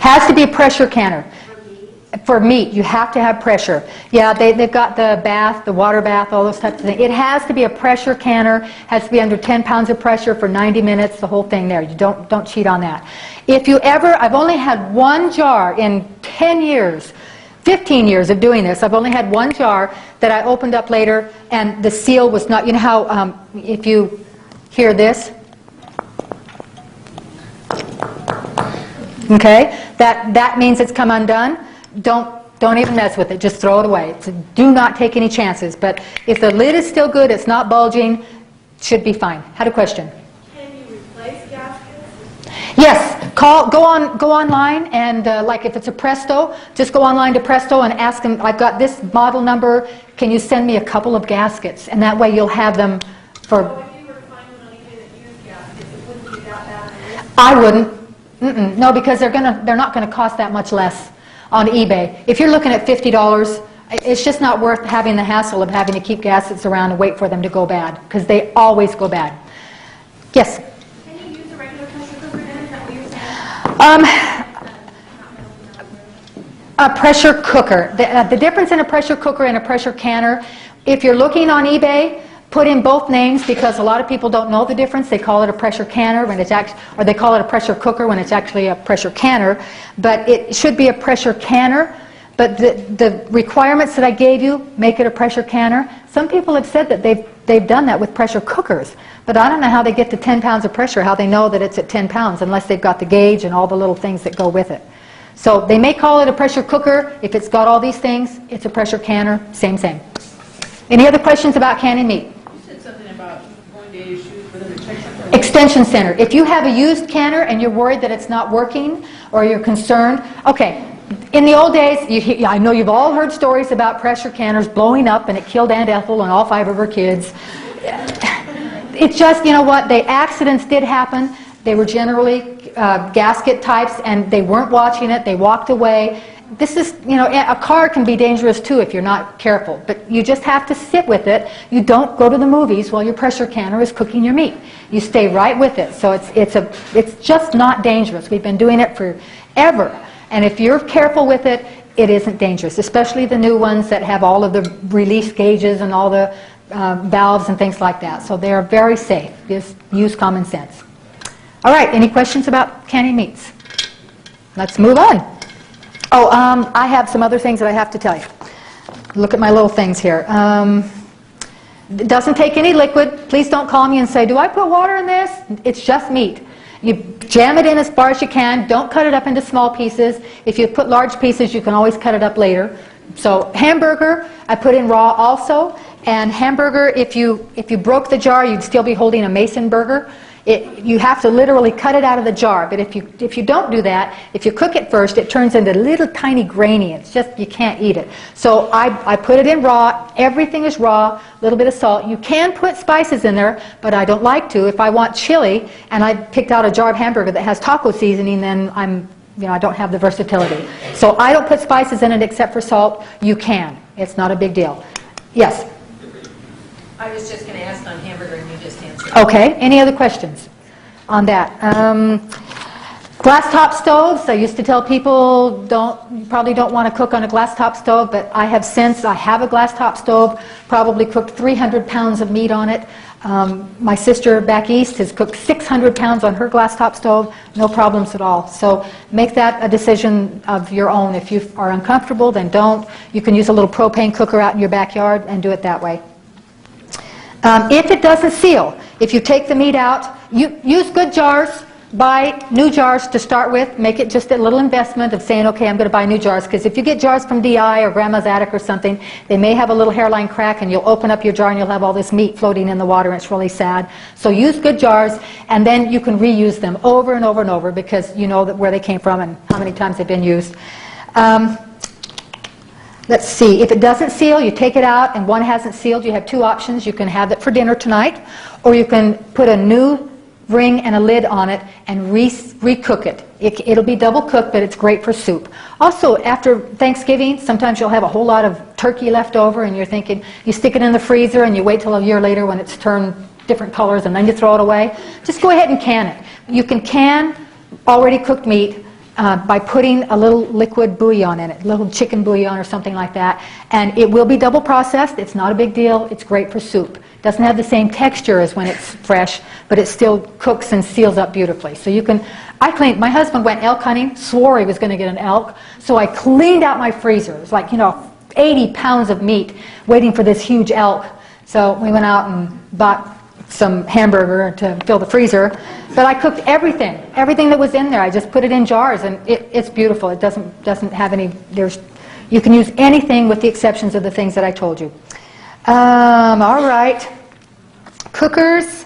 Has to be a pressure canner. For meat, you have to have pressure. Yeah, they've got the bath, the water bath, all those types of things. It has to be a pressure canner, has to be under 10 pounds of pressure for 90 minutes, the whole thing there. You don't cheat on that. If you ever, I've only had one jar in 10 years, 15 years of doing this, I've only had one jar that I opened up later and the seal was not, you know how if you hear this, okay, that means it's come undone. Don't even mess with it. Just throw it away. Do not take any chances. But if the lid is still good, it's not bulging, should be fine. Had a question? Can you replace gaskets? Yes. Go online and like if it's a Presto, just go online to Presto and ask them, I've got this model number, can you send me a couple of gaskets? And that way you'll have them for... So if you were to find one on eBay that used gaskets, it wouldn't be that bad? I wouldn't. No, because they're not going to cost that much less on eBay. If you're looking at $50, it's just not worth having the hassle of having to keep gaskets around and wait for them to go bad, because they always go bad. Yes? Can you use a regular pressure cooker then? Is that what you're saying? A pressure cooker. The difference in a pressure cooker and a pressure canner, if you're looking on eBay, put in both names because a lot of people don't know the difference. They call it a pressure canner when it's actually, or they call it a pressure cooker when it's actually a pressure canner. But it should be a pressure canner. But the requirements that I gave you make it a pressure canner. Some people have said that they've done that with pressure cookers. But I don't know how they get to 10 pounds of pressure, how they know that it's at 10 pounds unless they've got the gauge and all the little things that go with it. So they may call it a pressure cooker. If it's got all these things, it's a pressure canner. Same. Any other questions about canning meat? Extension center. If you have a used canner and you're worried that it's not working or you're concerned, okay, in the old days, I know you've all heard stories about pressure canners blowing up and it killed Aunt Ethel and all 5 of her kids. It's just, you know what, the accidents did happen. They were generally gasket types and they weren't watching it, they walked away. This is, you know, a car can be dangerous too if you're not careful, but you just have to sit with it. You don't go to the movies while your pressure canner is cooking your meat. You stay right with it. So it's just not dangerous. We've been doing it forever. And if you're careful with it, it isn't dangerous, especially the new ones that have all of the release gauges and all the valves and things like that. So they're very safe. Just use common sense. All right, any questions about canning meats? Let's move on. Oh, I have some other things that I have to tell you. Look at my little things here. It doesn't take any liquid. Please don't call me and say, do I put water in this? It's just meat. You jam it in as far as you can. Don't cut it up into small pieces. If you put large pieces, you can always cut it up later. So hamburger, I put in raw also. And hamburger, if you broke the jar, you'd still be holding a Mason burger. You have to literally cut it out of the jar, but if you don't do that, if you cook it first, it turns into little tiny grainy. It's just, you can't eat it. So I put it in raw. Everything is raw, a little bit of salt. You can put spices in there, but I don't like to. If I want chili and I picked out a jar of hamburger that has taco seasoning, then I don't have the versatility. So I don't put spices in it except for salt. You can. It's not a big deal. Yes? I was just going to ask on hamburger and you just answered. Okay, any other questions on that? Glass top stoves, I used to tell people you probably don't want to cook on a glass top stove, but I have a glass top stove, probably cooked 300 pounds of meat on it. My sister back east has cooked 600 pounds on her glass top stove, no problems at all. So make that a decision of your own. If you are uncomfortable, then don't. You can use a little propane cooker out in your backyard and do it that way. If it doesn't seal, if you take the meat out, use good jars, buy new jars to start with, make it just a little investment of saying, okay, I'm going to buy new jars, because if you get jars from DI or Grandma's Attic or something, they may have a little hairline crack and you'll open up your jar and you'll have all this meat floating in the water and it's really sad. So use good jars and then you can reuse them over and over and over because you know where they came from and how many times they've been used. Let's see, if it doesn't seal, you take it out and one hasn't sealed, you have 2 options. You can have it for dinner tonight, or you can put a new ring and a lid on it and recook it. It'll be double cooked, but it's great for soup. Also, after Thanksgiving, sometimes you'll have a whole lot of turkey left over and you're thinking, you stick it in the freezer and you wait till a year later when it's turned different colors and then you throw it away. Just go ahead and can it. You can can already cooked meat. by putting a little liquid bouillon in it, little chicken bouillon or something like that. And it will be double processed. It's not a big deal. It's great for soup. Doesn't have the same texture as when it's fresh, but it still cooks and seals up beautifully. So you can, my husband went elk hunting, swore he was going to get an elk, so I cleaned out my freezer. It was like, 80 pounds of meat waiting for this huge elk. So we went out and bought some hamburger to fill the freezer. But I cooked everything that was in there. I just put it in jars, and it's beautiful. It doesn't have any, you can use anything with the exceptions of the things that I told you. All right. Cookers.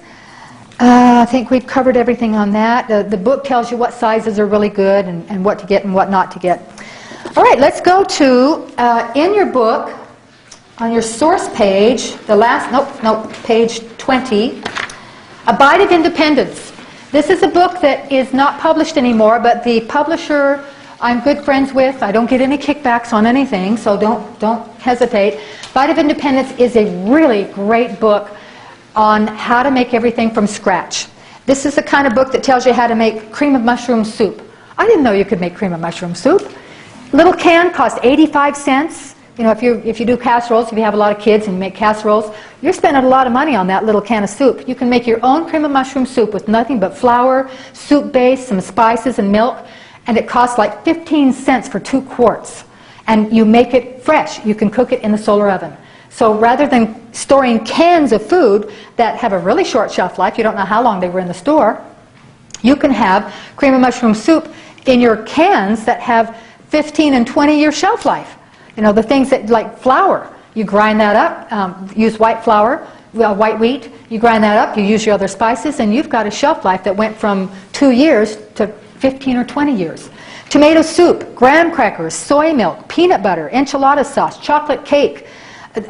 I think we've covered everything on that. The book tells you what sizes are really good and what to get and what not to get. All right, let's go to, in your book, on your source page, page 20, A Bite of Independence. This is a book that is not published anymore, but the publisher I'm good friends with. I don't get any kickbacks on anything, so don't hesitate. Bite of Independence is a really great book on how to make everything from scratch. This is the kind of book that tells you how to make cream of mushroom soup. I didn't know you could make cream of mushroom soup. Little can costs 85 cents. If you do casseroles, if you have a lot of kids and you make casseroles, you're spending a lot of money on that little can of soup. You can make your own cream of mushroom soup with nothing but flour, soup base, some spices, and milk, and it costs like 15 cents for 2 quarts. And you make it fresh. You can cook it in the solar oven. So rather than storing cans of food that have a really short shelf life, you don't know how long they were in the store, you can have cream of mushroom soup in your cans that have 15 and 20-year shelf life. The things that, like flour, you grind that up, use white flour, white wheat, you grind that up, you use your other spices, and you've got a shelf life that went from 2 years to 15 or 20 years. Tomato soup, graham crackers, soy milk, peanut butter, enchilada sauce, chocolate cake,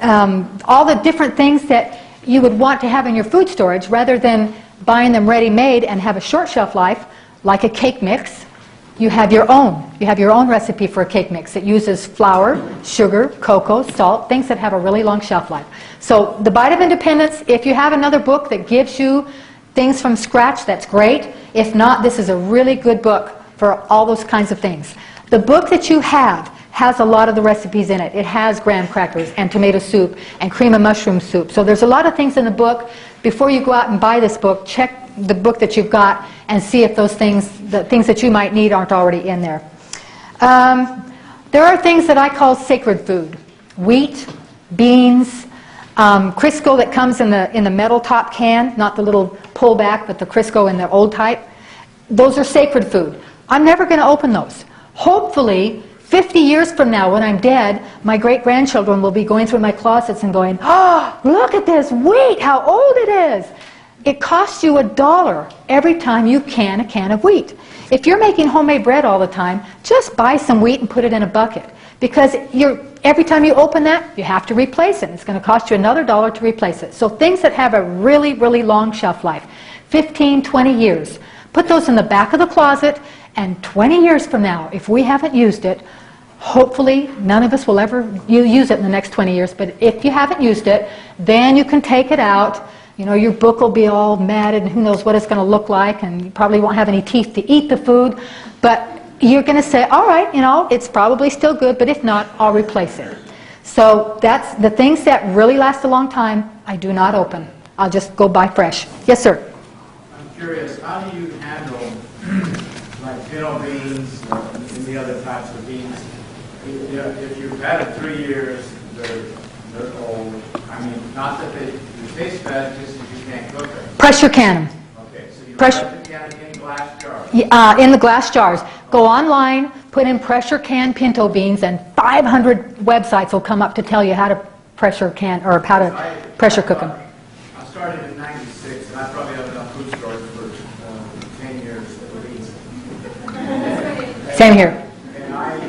all the different things that you would want to have in your food storage rather than buying them ready-made and have a short shelf life, like a cake mix. You have your own. You have your own recipe for a cake mix. It uses flour, sugar, cocoa, salt, things that have a really long shelf life. So The Bite of Independence, if you have another book that gives you things from scratch, that's great. If not, this is a really good book for all those kinds of things. The book that you have has a lot of the recipes in it. It has graham crackers and tomato soup and cream of mushroom soup. So there's a lot of things in the book. Before you go out and buy this book, check the book that you've got and see if those things, the things that you might need, aren't already in there. There are things that I call sacred food. Wheat, beans, Crisco that comes in the metal top can, not the little pullback, but the Crisco in the old type. Those are sacred food. I'm never going to open those. Hopefully, 50 years from now, when I'm dead, my great-grandchildren will be going through my closets and going, "Oh, look at this wheat, how old it is." It costs you $1 every time you can a can of wheat. If you're making homemade bread all the time, just buy some wheat and put it in a bucket. Because every time you open that, you have to replace it. It's going to cost you another $1 to replace it. So things that have a really, really long shelf life, 15, 20 years, put those in the back of the closet, and 20 years from now, if we haven't used it, hopefully none of us will ever use it in the next 20 years, but if you haven't used it, then you can take it out. Your book will be all matted and who knows what it's going to look like, and you probably won't have any teeth to eat the food, but you're going to say, all right, it's probably still good, but if not, I'll replace it. So that's the things that really last a long time, I do not open. I'll just go buy fresh. Yes, sir? I'm curious, how do you handle like pinto beans and the other types of beans? If you've had it 3 years, they're old. I mean, not that they taste bad, just that you can't cook them. Pressure can them. Okay, so you Pressure. pressure can it in glass jars. In the glass jars. Go online, put in pressure can pinto beans, and 500 websites will come up to tell you how to pressure can or how to pressure cook them. I started in '96, and I probably have enough food storage for 10 years at least. Same here. And I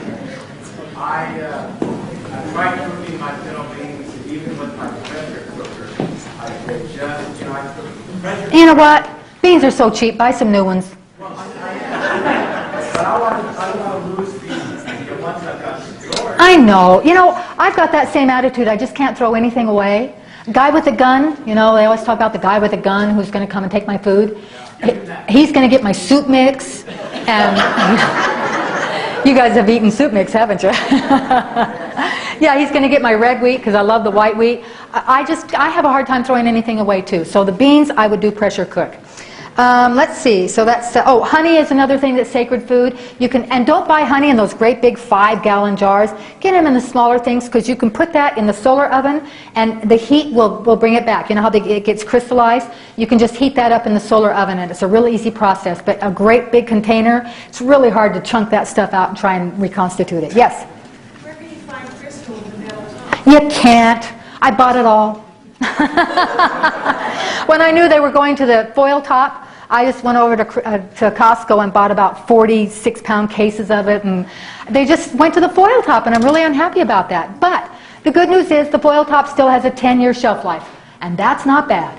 tried cooking my pinto beans even with my pressure cooker. I could just, I could pressure. You know what? Beans are so cheap. Buy some new ones. Well, but I don't want to lose the ones I've got stored. I know. I've got that same attitude. I just can't throw anything away. Guy with a gun, they always talk about the guy with a gun who's going to come and take my food. He's going to get my soup mix and You guys have eaten soup mix, haven't you? Yeah, he's going to get my red wheat because I love the white wheat. I have a hard time throwing anything away too. So the beans I would do pressure cook. Let's see. So that's honey is another thing that's sacred food. You can, and don't buy honey in those great big 5-gallon jars. Get them in the smaller things because you can put that in the solar oven and the heat will bring it back. You know how it gets crystallized? You can just heat that up in the solar oven and it's a really easy process. But a great big container, it's really hard to chunk that stuff out and try and reconstitute it. Yes? Where can you find crystal in the metal top? You can't. I bought it all. When I knew they were going to the foil top, I just went over to Costco and bought about 46-pound cases of it, and they just went to the foil top, and I'm really unhappy about that. But the good news is the foil top still has a 10-year shelf life, and that's not bad.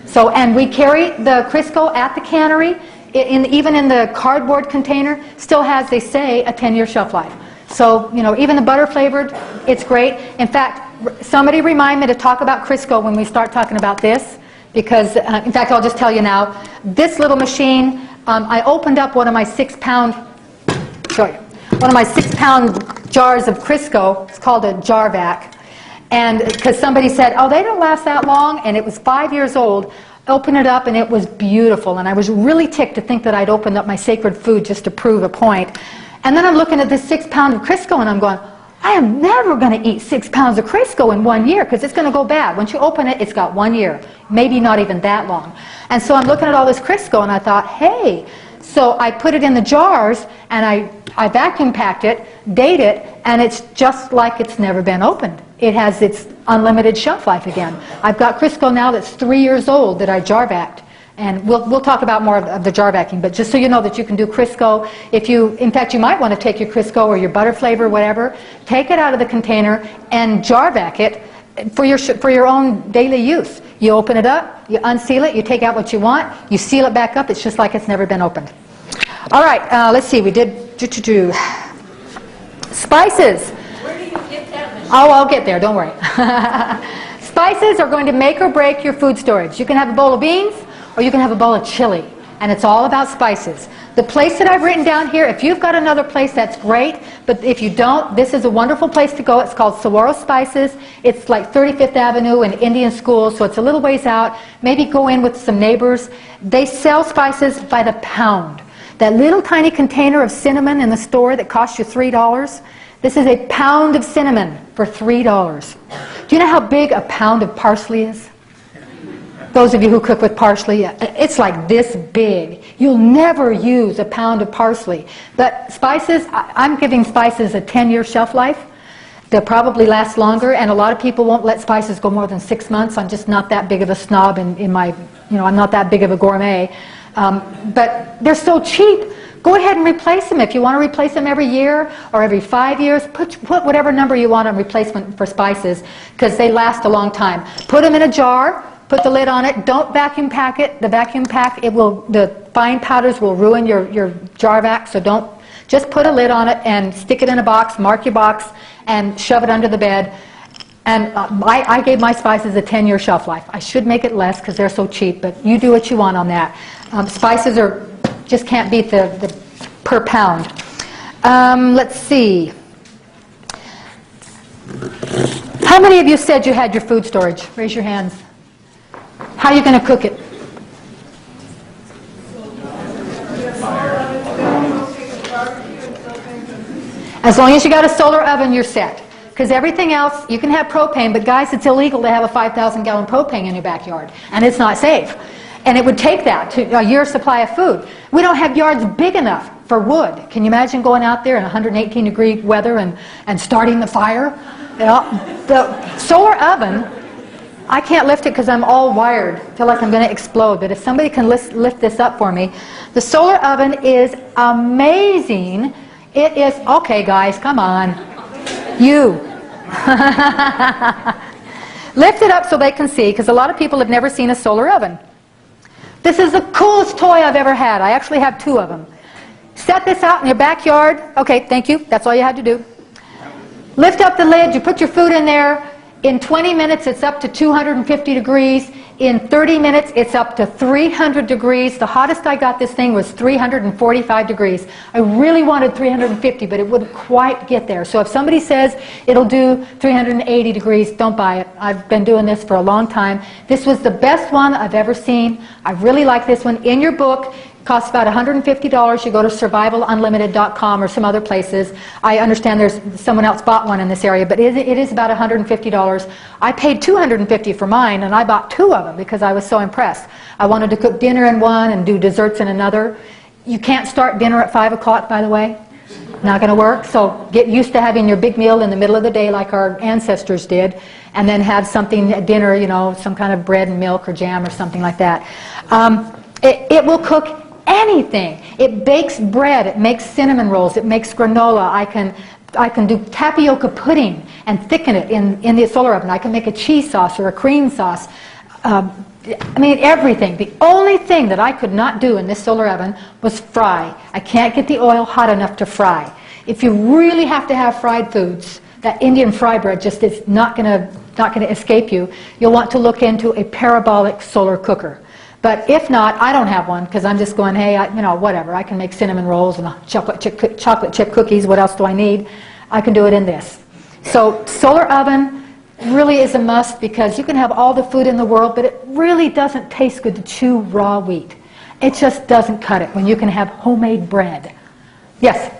So, and we carry the Crisco at the cannery, even in the cardboard container, still has, they say, a 10-year shelf life. So, you know, even the butter flavored, it's great. In fact, somebody remind me to talk about Crisco when we start talking about this. Because, in fact, I'll just tell you now, this little machine, I opened up one of my 6-pound jars of Crisco. It's called a jar vac. And because somebody said, oh, they don't last that long, and it was 5 years old. Opened it up, and it was beautiful. And I was really ticked to think that I'd opened up my sacred food just to prove a point. And then I'm looking at this 6-pound of Crisco, and I'm going, I am never going to eat 6 pounds of Crisco in 1 year because it's going to go bad. Once you open it, it's got 1 year, maybe not even that long. And so I'm looking at all this Crisco and I thought, hey, so I put it in the jars and I vacuum packed it, date it, and it's just like it's never been opened. It has its unlimited shelf life again. I've got Crisco now that's 3 years old that I jar vacked. And we'll talk about more of the jar vacuum, but just so you know that you can do Crisco. If you, in fact, you might want to take your Crisco or your butter flavor, whatever, take it out of the container and jar vac it for your own daily use. You open it up, you unseal it, you take out what you want, you seal it back up. It's just like it's never been opened. All right, let's see. We did spices. Where do you get that machine? Oh, I'll get there. Don't worry. Spices are going to make or break your food storage. You can have a bowl of beans, or you can have a bowl of chili, and it's all about spices. The place that I've written down here, if you've got another place, that's great, but if you don't, this is a wonderful place to go. It's called Saguaro Spices. It's like 35th Avenue and Indian School, so it's a little ways out. Maybe go in with some neighbors. They sell spices by the pound. That little tiny container of cinnamon in the store that costs you $3, this is a pound of cinnamon for $3. Do you know how big a pound of parsley is? Those of you who cook with parsley, it's like this big. You'll never use a pound of parsley. But spices, I'm giving spices a 10-year shelf life. They'll probably last longer, and a lot of people won't let spices go more than 6 months. I'm just not that big of a snob in my, you know, I'm not that big of a gourmet. But they're so cheap. Go ahead and replace them. If you want to replace them every year or every 5 years, put whatever number you want on replacement for spices because they last a long time. Put them in a jar. Put the lid on it. Don't vacuum pack it. The vacuum pack, the fine powders will ruin your jar vac, so don't. Just put a lid on it and stick it in a box, mark your box, and shove it under the bed. And I gave my spices a 10-year shelf life. I should make it less because they're so cheap, but you do what you want on that. Spices just can't beat the per pound. Let's see. How many of you said you had your food storage? Raise your hands. How are you going to cook it? As long as you got a solar oven, you're set. Because everything else, you can have propane, but guys, it's illegal to have a 5,000-gallon propane in your backyard, and it's not safe. And it would take that to a year's supply of food. We don't have yards big enough for wood. Can you imagine going out there in 118-degree weather and starting the fire? You know, the solar oven, I can't lift it because I'm all wired. I feel like I'm going to explode. But if somebody can lift this up for me. The solar oven is amazing. It is, okay guys, come on. You. Lift it up so they can see, because a lot of people have never seen a solar oven. This is the coolest toy I've ever had. I actually have 2 of them. Set this out in your backyard. Okay, thank you. That's all you had to do. Lift up the lid. You put your food in there. In 20 minutes, it's up to 250 degrees. In 30 minutes, it's up to 300 degrees. The hottest I got this thing was 345 degrees. I really wanted 350, but it wouldn't quite get there. So if somebody says it'll do 380 degrees, don't buy it. I've been doing this for a long time. This was the best one I've ever seen. I really like this one. In your book, costs about $150. You go to survivalunlimited.com or some other places. I understand there's someone else bought one in this area, but it is about $150. I paid $250 for mine, and I bought 2 of them because I was so impressed. I wanted to cook dinner in one and do desserts in another. You can't start dinner at 5 o'clock, by the way. Not going to work. So get used to having your big meal in the middle of the day like our ancestors did, and then have something at dinner, you know, some kind of bread and milk or jam or something like that. It will cook anything. It bakes bread, it makes cinnamon rolls, it makes granola. I can do tapioca pudding and thicken it in the solar oven. I can make a cheese sauce or a cream sauce. I mean, everything. The only thing that I could not do in this solar oven was fry. I can't get the oil hot enough to fry. If you really have to have fried foods, that Indian fry bread just is not going to escape you. You'll want to look into a parabolic solar cooker. But if not, I don't have one because I'm just going, hey, you know, whatever. I can make cinnamon rolls and chocolate chip cookies. What else do I need? I can do it in this. So solar oven really is a must because you can have all the food in the world, but it really doesn't taste good to chew raw wheat. It just doesn't cut it when you can have homemade bread. Yes?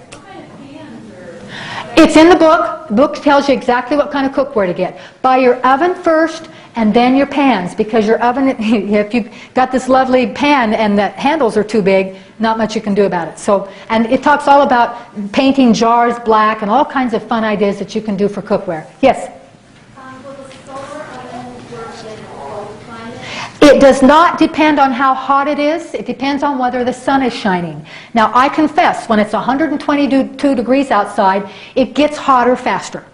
It's in the book. The book tells you exactly what kind of cookware to get. Buy your oven first and then your pans, because your oven, if you've got this lovely pan and the handles are too big, not much you can do about it. So, and it talks all about painting jars black and all kinds of fun ideas that you can do for cookware. Yes? Will the solar oven work in cold climate? It does not depend on how hot it is. It depends on whether the sun is shining. Now, I confess, when it's 122 degrees outside, it gets hotter faster.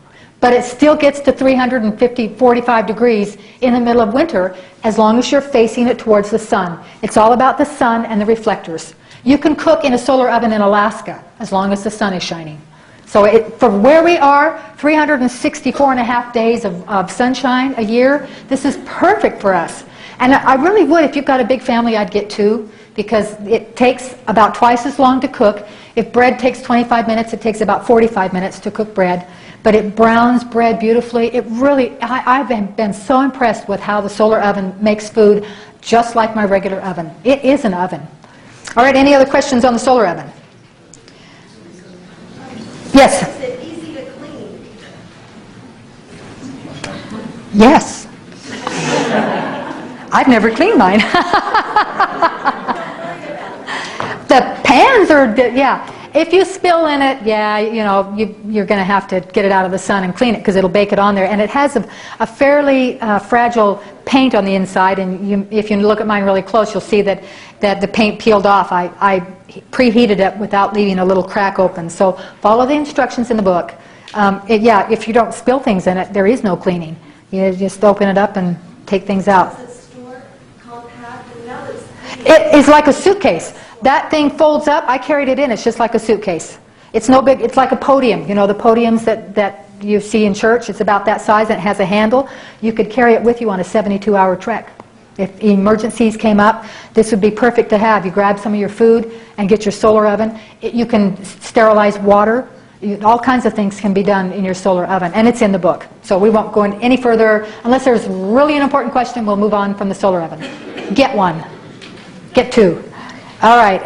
But it still gets to 45 degrees in the middle of winter as long as you're facing it towards the sun. It's all about the sun and the reflectors. You can cook in a solar oven in Alaska as long as the sun is shining. So from where we are, 364 and a half days of sunshine a year, this is perfect for us. And I really would, if you've got a big family, I'd get 2, because it takes about twice as long to cook. If bread takes 25 minutes, it takes about 45 minutes to cook bread. But it browns bread beautifully. It really, I've been so impressed with how the solar oven makes food just like my regular oven. It is an oven. All right, any other questions on the solar oven? Yes? Is it easy to clean? Yes. I've never cleaned mine. The pans are, yeah. If you spill in it, yeah, you know, you're going to have to get it out of the sun and clean it because it'll bake it on there. And it has a fairly fragile paint on the inside. And if you look at mine really close, you'll see that the paint peeled off. I preheated it without leaving a little crack open. So follow the instructions in the book. Yeah, if you don't spill things in it, there is no cleaning. You just open it up and take things out. Does it store compact? And now it's It is like a suitcase. That thing folds up. I carried it in. It's just like a suitcase. It's no big. It's like a podium. You know, the podiums that you see in church. It's about that size and it has a handle. You could carry it with you on a 72-hour trek. If emergencies came up, this would be perfect to have. You grab some of your food and get your solar oven. You can sterilize water. All kinds of things can be done in your solar oven, and it's in the book. So we won't go any further. Unless there's really an important question, we'll move on from the solar oven. Get 1. Get 2. All right.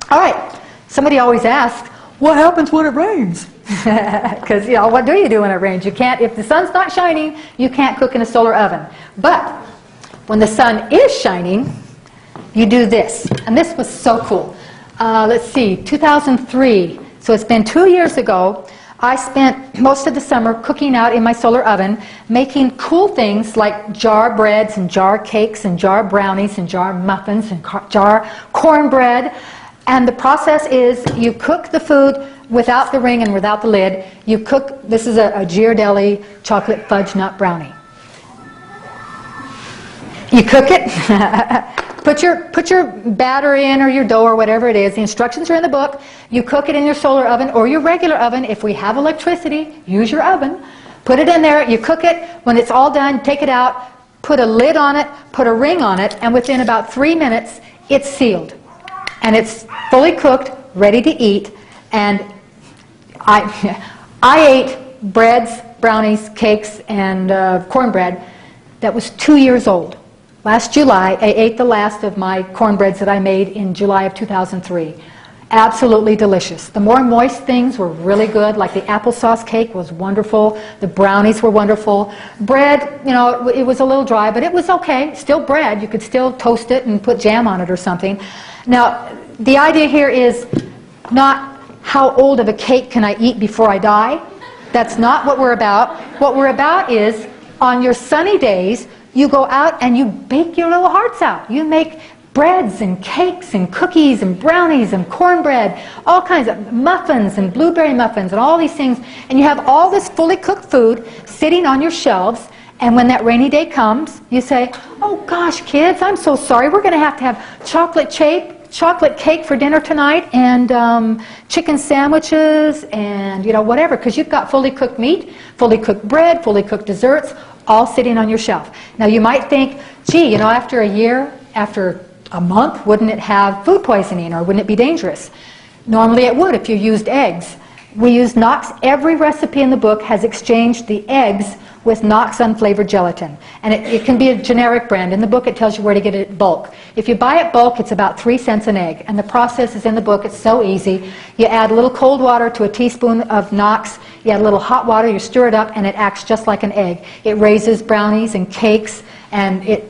All right. Somebody always asks, what happens when it rains? Because, you know, what do you do when it rains? You can't, if the sun's not shining, you can't cook in a solar oven. But when the sun is shining, you do this. And this was so cool. Let's see, 2003. So it's been 2 years ago. I spent most of the summer cooking out in my solar oven, making cool things like jar breads and jar cakes and jar brownies and jar muffins and jar cornbread. And the process is you cook the food without the ring and without the lid. You cook, this is a Ghirardelli chocolate fudge nut brownie. You cook it, put your batter in or your dough or whatever it is. The instructions are in the book. You cook it in your solar oven or your regular oven. If we have electricity, use your oven. Put it in there, you cook it. When it's all done, take it out, put a lid on it, put a ring on it, and within about 3 minutes, it's sealed. And it's fully cooked, ready to eat. And I ate breads, brownies, cakes, and cornbread that was 2 years old. Last July, I ate the last of my cornbreads that I made in July of 2003. Absolutely delicious. The more moist things were really good, like the applesauce cake was wonderful. The brownies were wonderful. Bread, you know, it was a little dry, but it was okay. Still bread. You could still toast it and put jam on it or something. Now, the idea here is not how old of a cake can I eat before I die. That's not what we're about. What we're about is, on your sunny days, you go out and you bake your little hearts out. You make breads and cakes and cookies and brownies and cornbread, all kinds of muffins and blueberry muffins and all these things. And you have all this fully cooked food sitting on your shelves. And when that rainy day comes, you say, oh gosh, kids, I'm so sorry. We're going to have chocolate cake for dinner tonight, and chicken sandwiches, and whatever, because you've got fully cooked meat, fully cooked bread, fully cooked desserts, all sitting on your shelf. Now you might think, gee, after a year, after a month, wouldn't it have food poisoning, or wouldn't it be dangerous? Normally it would if you used eggs. We use Knox. Every recipe in the book has exchanged the eggs with Knox unflavored gelatin. And it can be a generic brand. In the book it tells you where to get it bulk. If you buy it bulk, it's about 3 cents an egg. And the process is in the book. It's so easy. You add a little cold water to a teaspoon of Knox. You add a little hot water, you stir it up, and it acts just like an egg. It raises brownies and cakes, and it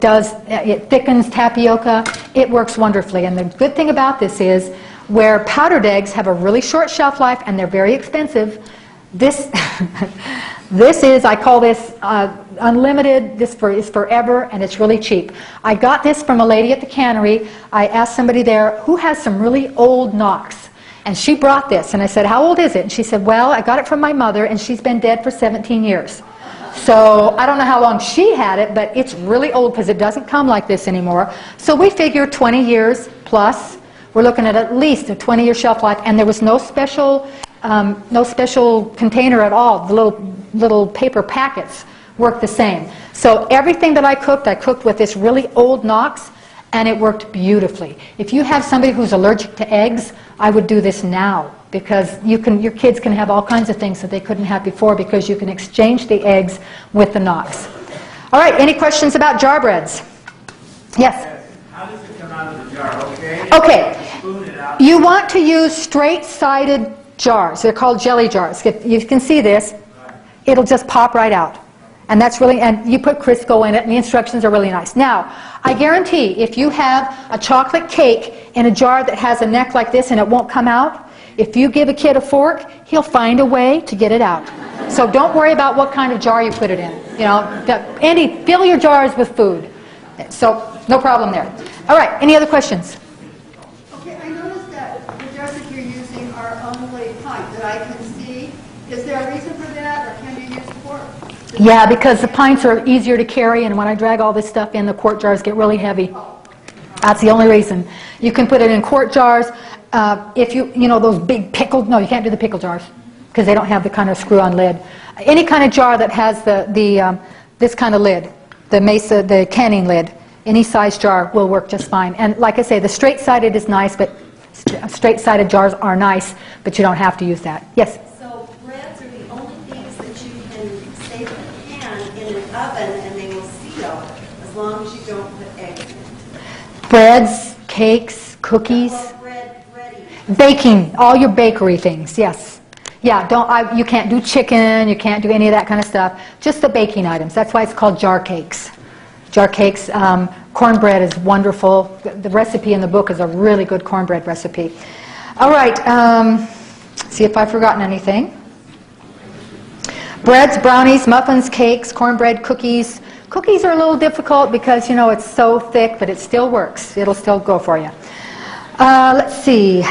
thickens tapioca. It works wonderfully. And the good thing about this is, where powdered eggs have a really short shelf life and they're very expensive, this is, I call this unlimited. This is forever, and it's really cheap. I got this from a lady at the cannery. I asked somebody there who has some really old Knox, and she brought this, and I said, how old is it? And she said, well, I got it from my mother, and she's been dead for 17 years. So I don't know how long she had it, but it's really old because it doesn't come like this anymore. So we figure 20 years plus. We're looking at least a 20-year shelf life, and there was no special container at all. The little paper packets work the same. So everything that I cooked with this really old Knox, and it worked beautifully. If you have somebody who's allergic to eggs, I would do this now, because your kids can have all kinds of things that they couldn't have before, because you can exchange the eggs with the Knox. All right, any questions about jar breads? Yes? How does it come out of the jar? Okay. Spoon it out. You want to use straight-sided jars. They're called jelly jars. If you can see this, it'll just pop right out. And that's really, and you put Crisco in it, and the instructions are really nice. Now, I guarantee if you have a chocolate cake in a jar that has a neck like this and it won't come out, if you give a kid a fork, he'll find a way to get it out. So don't worry about what kind of jar you put it in. Fill your jars with food. So no problem there. All right, any other questions? Okay, I noticed that the jars that you're using are only pint that I can see. Is there a reason for that, or can you use quart? Yeah, because the pints are easier to carry, and when I drag all this stuff in, the quart jars get really heavy. That's the only reason. You can put it in quart jars. If those big pickled, no, you can't do the pickle jars, because they don't have the kind of screw-on lid. Any kind of jar that has this kind of lid, the canning lid, any size jar will work just fine. And like I say, the straight-sided is nice, but straight-sided jars are nice, but you don't have to use that. Yes? So breads are the only things that you can save in a can in an oven, and they will seal as long as you don't put eggs in it. Breads, cakes, cookies. Well, bread ready. Baking, all your bakery things, yes. Yeah, you can't do chicken, you can't do any of that kind of stuff. Just the baking items. That's why it's called jar cakes. Jar cakes, cornbread is wonderful. The recipe in the book is a really good cornbread recipe. All right, see if I've forgotten anything. Breads, brownies, muffins, cakes, cornbread, cookies. Cookies are a little difficult because, it's so thick, but it still works. It'll still go for you. Let's see.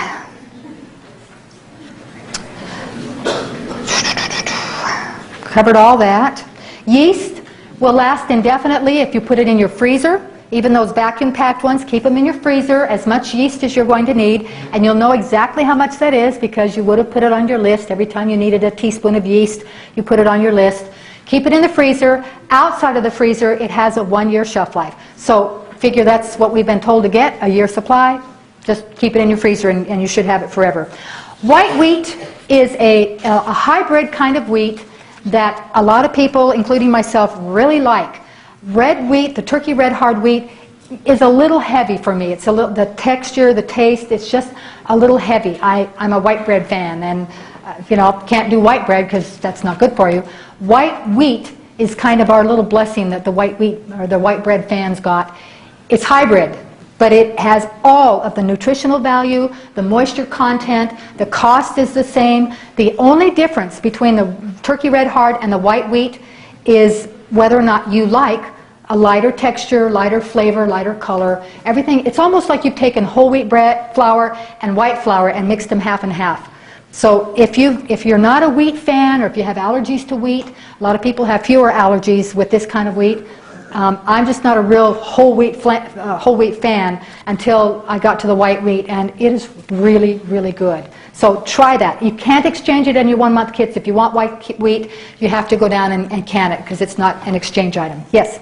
Covered all that. Yeast will last indefinitely if you put it in your freezer. Even those vacuum-packed ones, keep them in your freezer, as much yeast as you're going to need, and you'll know exactly how much that is because you would have put it on your list. Every time you needed a teaspoon of yeast, you put it on your list. Keep it in the freezer. Outside of the freezer, it has a 1-year shelf life. So figure that's what we've been told to get, a year supply. Just keep it in your freezer and you should have it forever. White wheat is a hybrid kind of wheat that a lot of people, including myself, really like. Red wheat, the turkey red hard wheat, is a little heavy for me. It's a little, the texture, the taste, it's just a little heavy. I'm a white bread fan, and can't do white bread because that's not good for you. White wheat is kind of our little blessing that the white wheat or the white bread fans got. It's hybrid, but it has all of the nutritional value, the moisture content, the cost is the same. The only difference between the turkey red hard and the white wheat is whether or not you like a lighter texture, lighter flavor, lighter color, everything. It's almost like you've taken whole wheat bread flour and white flour and mixed them half and half. So if you're not a wheat fan, or if you have allergies to wheat, a lot of people have fewer allergies with this kind of wheat. I'm just not a real whole wheat fan until I got to the white wheat, and it is really, really good. So try that. You can't exchange it in your 1-month kits. If you want white wheat, you have to go down and can it because it's not an exchange item. Yes?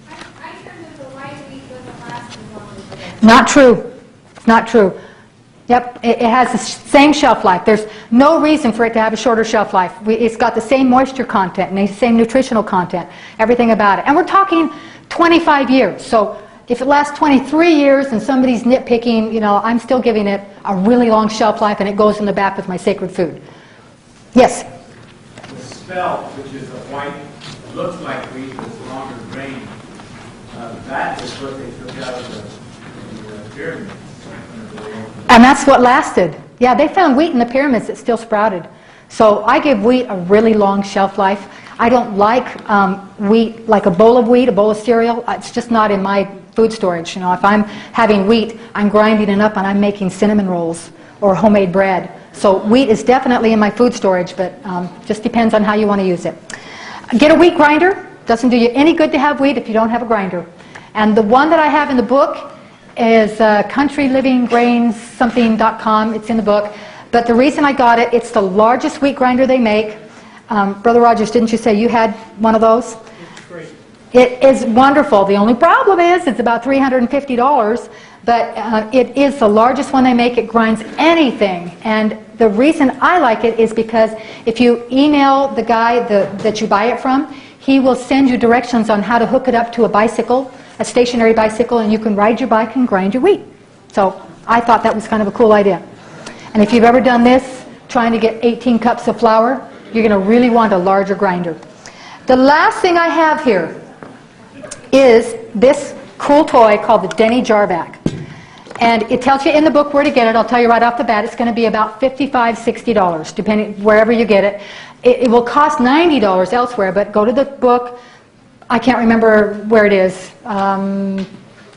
I heard that the white wheat doesn't last as long as the red. Not true. It's not true. Yep, it has the same shelf life. There's no reason for it to have a shorter shelf life. It's got the same moisture content and the same nutritional content, everything about it. And we're talking 25 years. So if it lasts 23 years and somebody's nitpicking, I'm still giving it a really long shelf life, and it goes in the back with my sacred food. Yes? The spelt, which is a white, looks like wheat, but it's longer grain. That is what they took out of the pyramids. And that's what lasted. Yeah, they found wheat in the pyramids that still sprouted. So I give wheat a really long shelf life. I don't like wheat, like a bowl of wheat, a bowl of cereal. It's just not in my food storage. If I'm having wheat, I'm grinding it up and I'm making cinnamon rolls or homemade bread. So wheat is definitely in my food storage, but just depends on how you want to use it. Get a wheat grinder. Doesn't do you any good to have wheat if you don't have a grinder. And the one that I have in the book is countrylivinggrains.com. It's in the book. But the reason I got it, it's the largest wheat grinder they make. Brother Rogers, didn't you say you had one of those? It's great. It is wonderful. The only problem is it's about $350, but it is the largest one they make. It grinds anything. And the reason I like it is because if you email the guy that you buy it from, he will send you directions on how to hook it up to a bicycle, a stationary bicycle, and you can ride your bike and grind your wheat. So I thought that was kind of a cool idea. And if you've ever done this, trying to get 18 cups of flour, you're going to really want a larger grinder. The last thing I have here is this cool toy called the Denny Jarback. And it tells you in the book where to get it. I'll tell you right off the bat, it's going to be about $55, $60, depending wherever you get it. It will cost $90 elsewhere, but go to the book. I can't remember where it is.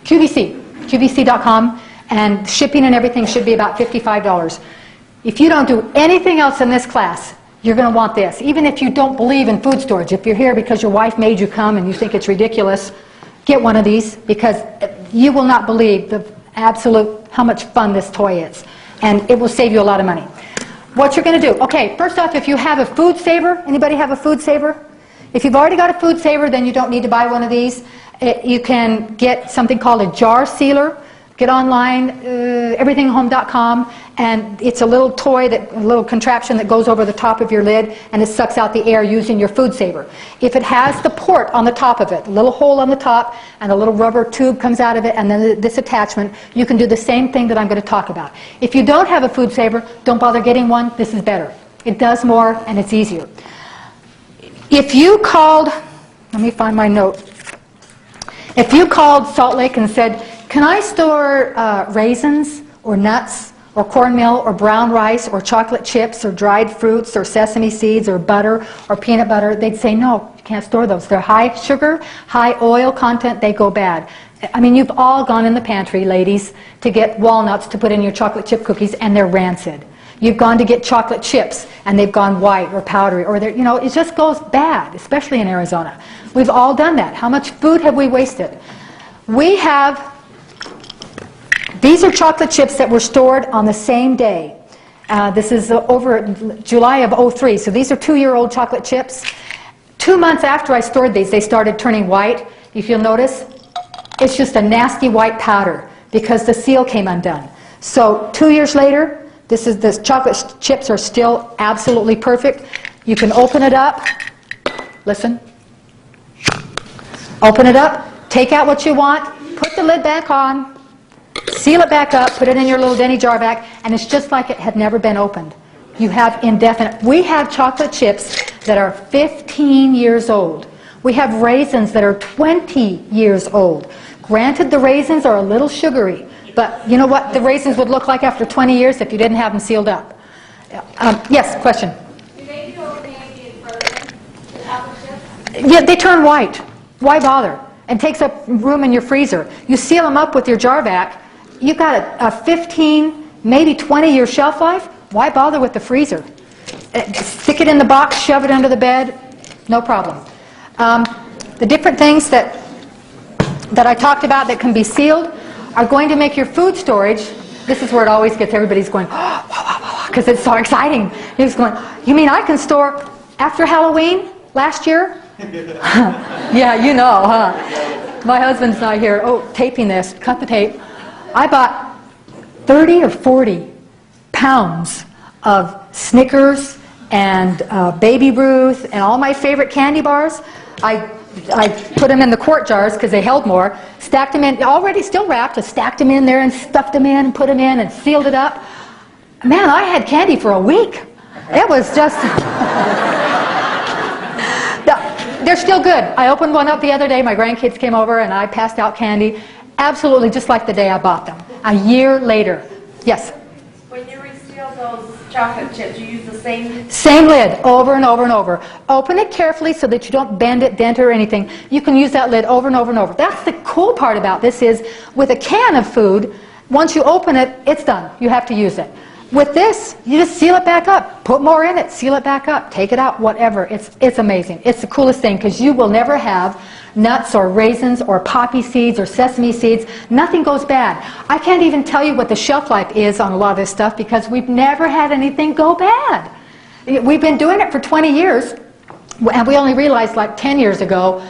QVC.com, and shipping and everything should be about $55. If you don't do anything else in this class, you're going to want this. Even if you don't believe in food storage, if you're here because your wife made you come and you think it's ridiculous, get one of these, because you will not believe the absolute how much fun this toy is. And it will save you a lot of money. What you're going to do, okay, first off, if you have a food saver, anybody have a food saver? If you've already got a food saver, then you don't need to buy one of these. You can get something called a jar sealer. Get online, everythinghome.com, and it's a little toy, a little contraption that goes over the top of your lid, and it sucks out the air using your food saver. If it has the port on the top of it, a little hole on the top, and a little rubber tube comes out of it, and then this attachment, you can do the same thing that I'm going to talk about. If you don't have a food saver, don't bother getting one. This is better. It does more, and it's easier. If you called, let me find my note. If you called Salt Lake and said, can I store raisins or nuts or cornmeal or brown rice or chocolate chips or dried fruits or sesame seeds or butter or peanut butter? They'd say, no, you can't store those. They're high sugar, high oil content, they go bad. I mean, you've all gone in the pantry, ladies, to get walnuts to put in your chocolate chip cookies, and they're rancid. You've gone to get chocolate chips, and they've gone white or powdery, or they're, it just goes bad, especially in Arizona. We've all done that. How much food have we wasted? We have... These are chocolate chips that were stored on the same day. This is over July of '03, so these are 2-year-old chocolate chips. 2 months after I stored these, they started turning white. If you'll notice, it's just a nasty white powder because the seal came undone. So 2 years later, the chocolate chips are still absolutely perfect. You can open it up. Listen. Open it up. Take out what you want. Put the lid back on. Seal it back up. Put it in your little Denny jar back. And it's just like it had never been opened. You have indefinite. We have chocolate chips that are 15 years old. We have raisins that are 20 years old. Granted, the raisins are a little sugary, but you know what the raisins would look like after 20 years if you didn't have them sealed up. Yes, question? Do they go maybe frozen, the chocolate chips? Yeah, they turn white. Why bother? And takes up room in your freezer. You seal them up with your jar back. You've got a 15, maybe 20-year shelf life. Why bother with the freezer? Stick it in the box, shove it under the bed, no problem. The different things that I talked about that can be sealed are going to make your food storage. This is where it always gets everybody's going, because it's so exciting. He's going, you mean I can store after Halloween last year? Yeah, you know, huh? My husband's not here. Oh, taping this. Cut the tape. I bought 30 or 40 pounds of Snickers and Baby Ruth and all my favorite candy bars. I put them in the quart jars because they held more, stacked them in, already still wrapped, I stacked them in there and stuffed them in and put them in and sealed it up. Man, I had candy for a week. It was just... They're still good. I opened one up the other day. My grandkids came over and I passed out candy. Absolutely just like the day I bought them. A year later. Yes? When you reseal those chocolate chips, you use the same lid over and over and over. Open it carefully so that you don't bend it, dent it, or anything. You can use that lid over and over and over. That's the cool part about this is with a can of food, once you open it, it's done. You have to use it. With this, you just seal it back up. Put more in it, seal it back up, take it out, whatever. It's amazing. It's the coolest thing because you will never have nuts or raisins or poppy seeds or sesame seeds. Nothing goes bad. I can't even tell you what the shelf life is on a lot of this stuff because we've never had anything go bad. We've been doing it for 20 years and we only realized like 10 years ago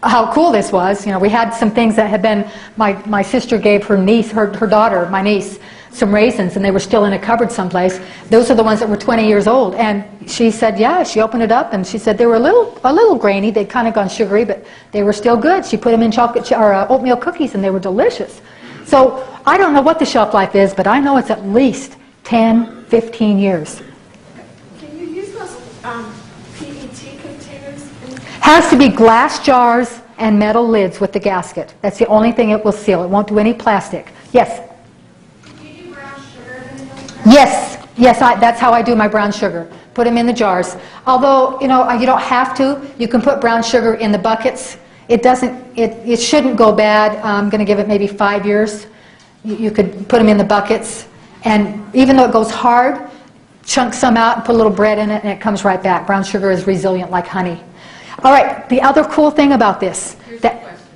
how cool this was. You know, we had some things that had been, my sister gave her niece, her daughter, my niece, some raisins and they were still in a cupboard someplace. Those are the ones that were 20 years old. And she said, yeah, she opened it up and she said they were a little grainy. They'd kind of gone sugary, but they were still good. She put them in oatmeal cookies and they were delicious. So I don't know what the shelf life is, but I know it's at least 10, 15 years. Can you use those PET containers? Has to be glass jars and metal lids with the gasket. That's the only thing it will seal. It won't do any plastic. Yes? Yes, that's how I do my brown sugar. Put them in the jars. Although, you know, you don't have to. You can put brown sugar in the buckets. It shouldn't go bad. I'm going to give it maybe 5 years. You could put them in the buckets. And even though it goes hard, chunk some out and put a little bread in it and it comes right back. Brown sugar is resilient like honey. All right, the other cool thing about this.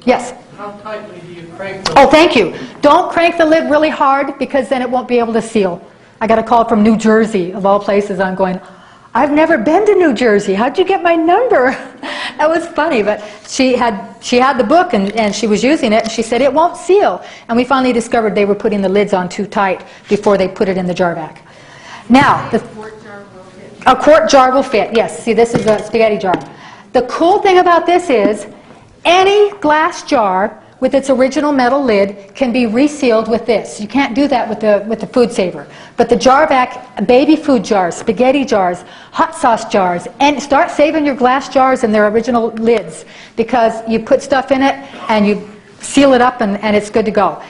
Yes? How tightly do you crank the Oh, thank you. Don't crank the lid really hard because then it won't be able to seal. I got a call from New Jersey, of all places. I'm going, I've never been to New Jersey. How'd you get my number? That was funny, but she had the book and she was using it and she said it won't seal. And we finally discovered they were putting the lids on too tight before they put it in the jar back. Now, a quart jar will fit. Yes, see this is a spaghetti jar. The cool thing about this is any glass jar with its original metal lid can be resealed with this. You can't do that with the food saver. But the jar back, baby food jars, spaghetti jars, hot sauce jars, and start saving your glass jars in their original lids because you put stuff in it and you seal it up and it's good to go.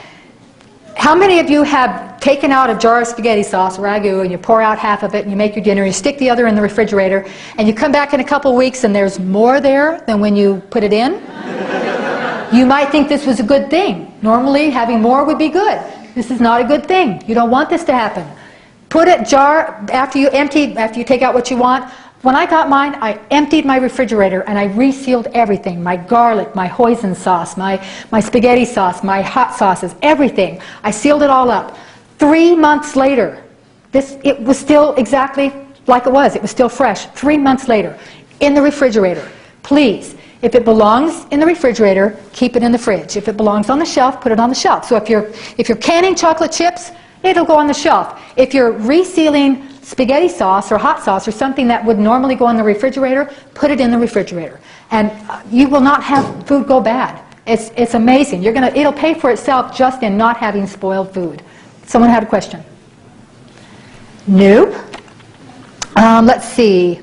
How many of you have taken out a jar of spaghetti sauce, ragu, and you pour out half of it and you make your dinner, you stick the other in the refrigerator, and you come back in a couple weeks and there's more there than when you put it in? You might think this was a good thing. Normally, having more would be good. This is not a good thing. You don't want this to happen. Put it jar after you take out what you want. When I got mine, I emptied my refrigerator and I resealed everything. My garlic, my hoisin sauce, my spaghetti sauce, my hot sauces, everything. I sealed it all up. 3 months later, it was still exactly like it was. It was still fresh. 3 months later, in the refrigerator. Please, if it belongs in the refrigerator, keep it in the fridge. If it belongs on the shelf, put it on the shelf. So if you're canning chocolate chips, it'll go on the shelf. If you're resealing spaghetti sauce or hot sauce or something that would normally go in the refrigerator, put it in the refrigerator. And you will not have food go bad. It's amazing. It'll pay for itself just in not having spoiled food. Someone had a question? Nope. Let's see.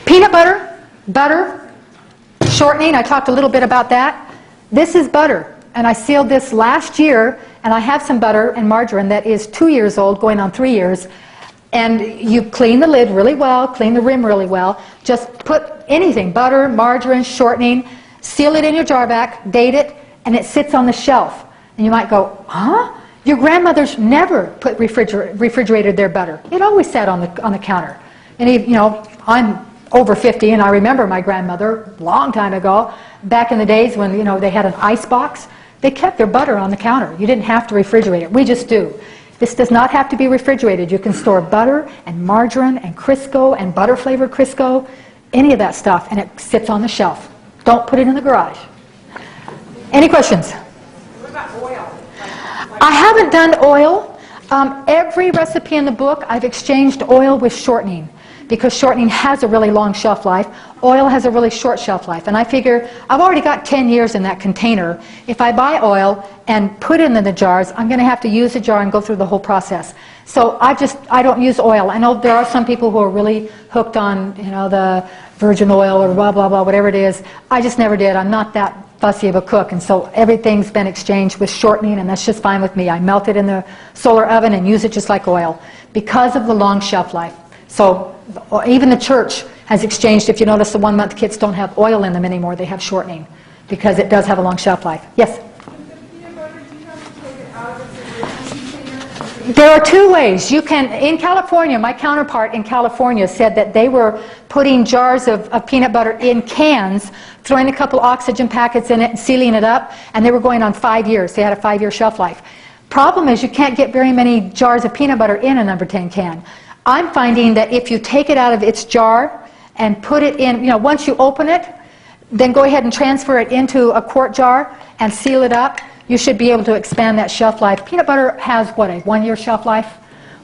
Peanut butter, shortening, I talked a little bit about that. This is butter, and I sealed this last year, and I have some butter and margarine that is 2 years old, going on 3 years. And you clean the lid really well, clean the rim really well. Just put anything, butter, margarine, shortening, seal it in your jar back, date it, and it sits on the shelf. And you might go, huh? Your grandmothers never put refrigerated their butter. It always sat on the counter. And I'm over 50, and I remember my grandmother a long time ago, back in the days when they had an ice box. They kept their butter on the counter. You didn't have to refrigerate it. We just do. This does not have to be refrigerated. You can store butter and margarine and Crisco and butter-flavored Crisco, any of that stuff, and it sits on the shelf. Don't put it in the garage. Any questions? What about oil? I haven't done oil. Every recipe in the book, I've exchanged oil with shortening, because shortening has a really long shelf life. Oil has a really short shelf life. And I figure I've already got 10 years in that container. If I buy oil and put it in the jars, I'm going to have to use the jar and go through the whole process. So I don't use oil. I know there are some people who are really hooked on the virgin oil or blah, blah, blah, whatever it is. I just never did. I'm not that fussy of a cook, and so everything's been exchanged with shortening, and that's just fine with me. I melt it in the solar oven and use it just like oil because of the long shelf life. So even the church has exchanged. If you notice, the 1 month kits don't have oil in them anymore. They have shortening because it does have a long shelf life. Yes? There are two ways. You can, in California, my counterpart in California said that they were putting jars of peanut butter in cans, throwing a couple oxygen packets in it and sealing it up, and they were going on 5 years. They had a 5-year shelf life. Problem is you can't get very many jars of peanut butter in a number 10 can. I'm finding that if you take it out of its jar and put it in, once you open it, then go ahead and transfer it into a quart jar and seal it up, you should be able to expand that shelf life. Peanut butter has, what, a 1-year shelf life?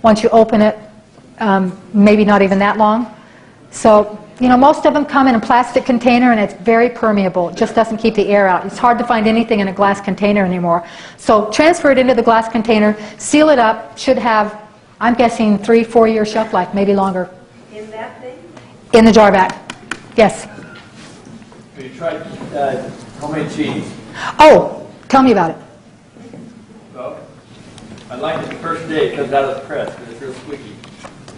Once you open it, maybe not even that long. So, most of them come in a plastic container and it's very permeable. It just doesn't keep the air out. It's hard to find anything in a glass container anymore. So transfer it into the glass container, seal it up, should have, I'm guessing, 3-4 year shelf life, maybe longer. In that thing? In the jar back. Yes? Have you tried homemade cheese? Oh, tell me about it. Well, I like it the first day it comes out of the press because it's real squeaky.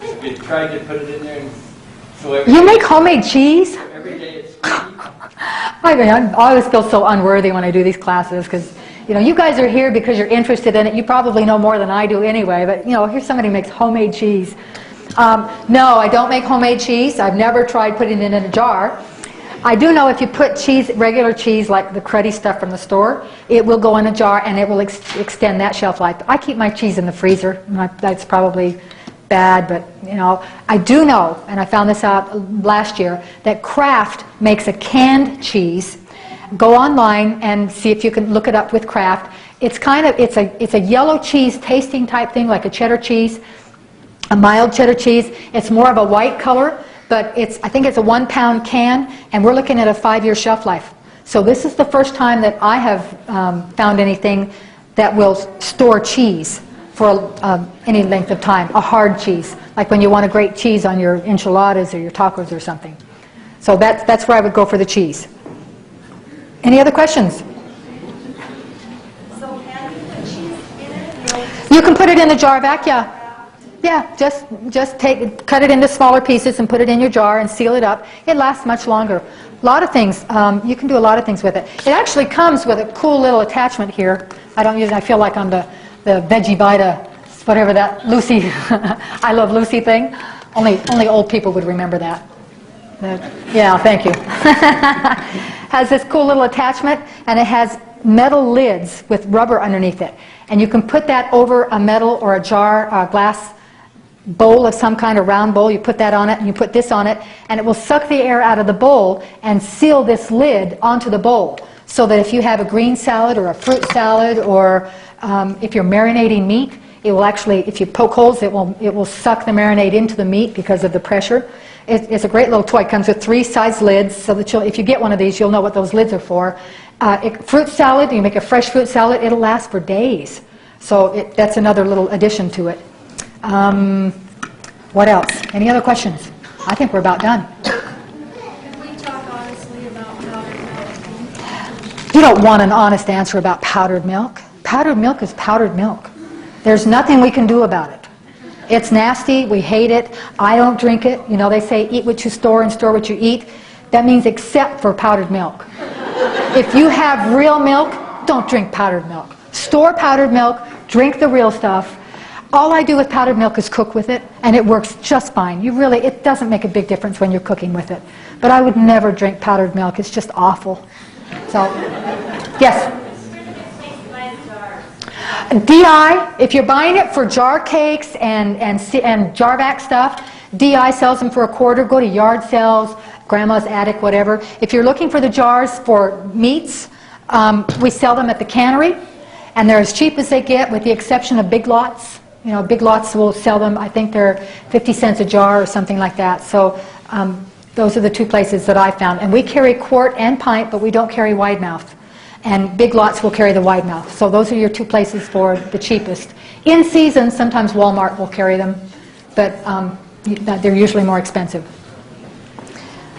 Have you tried to put it in there and so You make homemade cheese? every day it's squeaky? I always feel so unworthy when I do these classes because, you guys are here because you're interested in it. You probably know more than I do anyway, but, here's somebody who makes homemade cheese. No, I don't make homemade cheese. I've never tried putting it in a jar. I do know if you put cheese, regular cheese, like the cruddy stuff from the store, it will go in a jar and it will extend that shelf life. I keep my cheese in the freezer. That's probably bad, but, I do know, and I found this out last year, that Kraft makes a canned cheese. Go online and see if you can look it up with Kraft. It's a yellow cheese tasting type thing, like a cheddar cheese, a mild cheddar cheese. It's more of a white color, but I think it's a 1 pound can, and we're looking at a 5-year shelf life. So this is the first time that I have found anything that will store cheese for any length of time, a hard cheese, like when you want a great cheese on your enchiladas or your tacos or something. So that's where I would go for the cheese. Any other questions? So can you put cheese in it? You can put it in the jar back, yeah. Yeah, just cut it into smaller pieces and put it in your jar and seal it up. It lasts much longer. A lot of things, you can do a lot of things with it. It actually comes with a cool little attachment here. I don't use it, I feel like I'm the Veggie Vita, whatever that, Lucy, I Love Lucy thing. Only old people would remember that. Yeah, thank you. Has this cool little attachment, and it has metal lids with rubber underneath it. And you can put that over a metal or a jar, glass bowl of some kind, a round bowl. You put that on it, and you put this on it, and it will suck the air out of the bowl and seal this lid onto the bowl. So that if you have a green salad or a fruit salad, or if you're marinating meat, it will actually, if you poke holes, it will suck the marinade into the meat because of the pressure. It's a great little toy. It comes with 3 size lids, so that if you get one of these, you'll know what those lids are for. Fruit salad, you make a fresh fruit salad, it'll last for days. So that's another little addition to it. What else? Any other questions? I think we're about done. Can we talk honestly about powdered milk? You don't want an honest answer about powdered milk. Powdered milk is powdered milk. There's nothing we can do about it. It's nasty. We hate it. I don't drink it. You know, they say eat what you store and store what you eat. That means except for powdered milk. If you have real milk, don't drink powdered milk. Store powdered milk. Drink the real stuff. All I do with powdered milk is cook with it, and it works just fine. It doesn't make a big difference when you're cooking with it. But I would never drink powdered milk. It's just awful. So, yes? DI, if you're buying it for jar cakes and jar back stuff, DI sells them for $1. Go to yard sales, grandma's attic, whatever. If you're looking for the jars for meats, we sell them at the cannery, and they're as cheap as they get, with the exception of Big Lots. You know, Big Lots will sell them. I think they're 50 cents a jar or something like that. So those are the 2 places that I found. And we carry quart and pint, but we don't carry wide mouth. And Big Lots will carry the wide mouth. So those are your 2 places for the cheapest. In season, sometimes Walmart will carry them, but they're usually more expensive.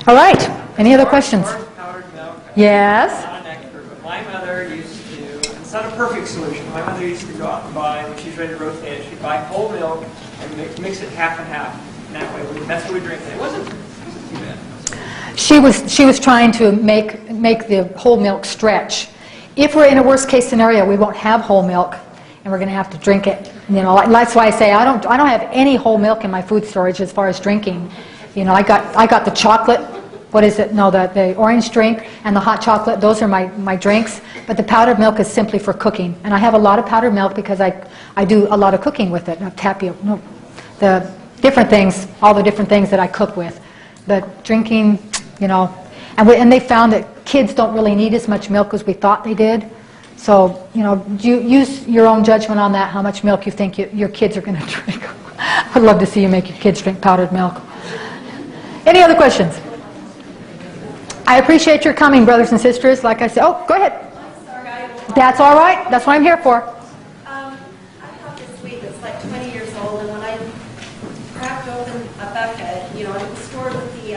All right. Any other questions? Powdered milk. Yes? I'm not an expert, but my mother used to, it's not a perfect solution, my mother used to go out and buy, when she's ready to rotate it, she'd buy whole milk and mix it half and half. And that way, that's what we drink. It wasn't too bad. She was trying to make the whole milk stretch. If we're in a worst case scenario, we won't have whole milk, and we're going to have to drink it. You know, that's why I say I don't have any whole milk in my food storage as far as drinking. You know, I got the chocolate. What is it? No, the orange drink and the hot chocolate. Those are my drinks. But the powdered milk is simply for cooking, and I have a lot of powdered milk because I do a lot of cooking with it. Tapioca, the different things, all the different things that I cook with. But drinking, you know, and they found that kids don't really need as much milk as we thought they did. So, you know, you use your own judgment on that, how much milk you think your kids are going to drink. I'd love to see you make your kids drink powdered milk. Any other questions? I appreciate your coming, brothers and sisters. Like I said, oh, go ahead. I'm sorry. That's all right. That's what I'm here for. I have this wheat that's like 20 years old, and when I cracked open a bucket, you know, it was stored with the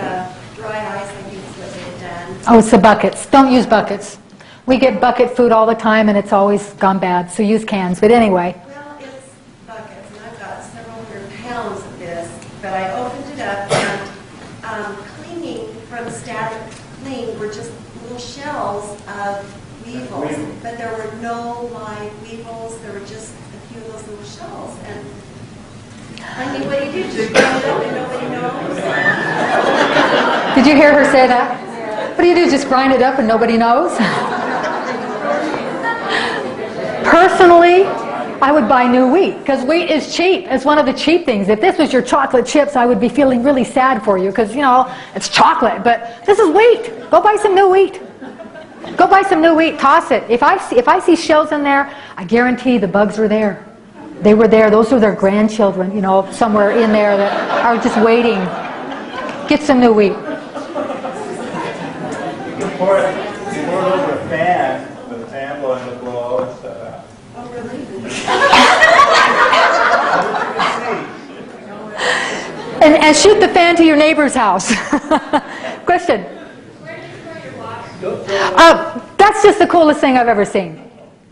dry ice, I think is what they had done. Oh, it's the buckets. Don't use buckets. We get bucket food all the time, and it's always gone bad, so use cans. But anyway. Well, it's buckets, and I've got several hundred pounds of this, but I opened it up, and clinging from static cling were just little shells of weevils, but there were no live weevils. There were just a few of those little shells, and I mean, what do you do? Just grind it up and nobody knows? Did you hear her say that? What do you do? Just grind it up and nobody knows? Personally, I would buy new wheat, because wheat is cheap. It's one of the cheap things. If this was your chocolate chips, I would be feeling really sad for you, because, you know, it's chocolate, but this is wheat. Go buy some new wheat. Go buy some new wheat, toss it. If I see shells in there, I guarantee the bugs were there. They were there. Those are their grandchildren, you know, somewhere in there that are just waiting. Get some new wheat. Pour it over a fan, the fan blowing the blow and stuff out. Oh, really? And shoot the fan to your neighbor's house. Question? Where do you store your water? That's just the coolest thing I've ever seen.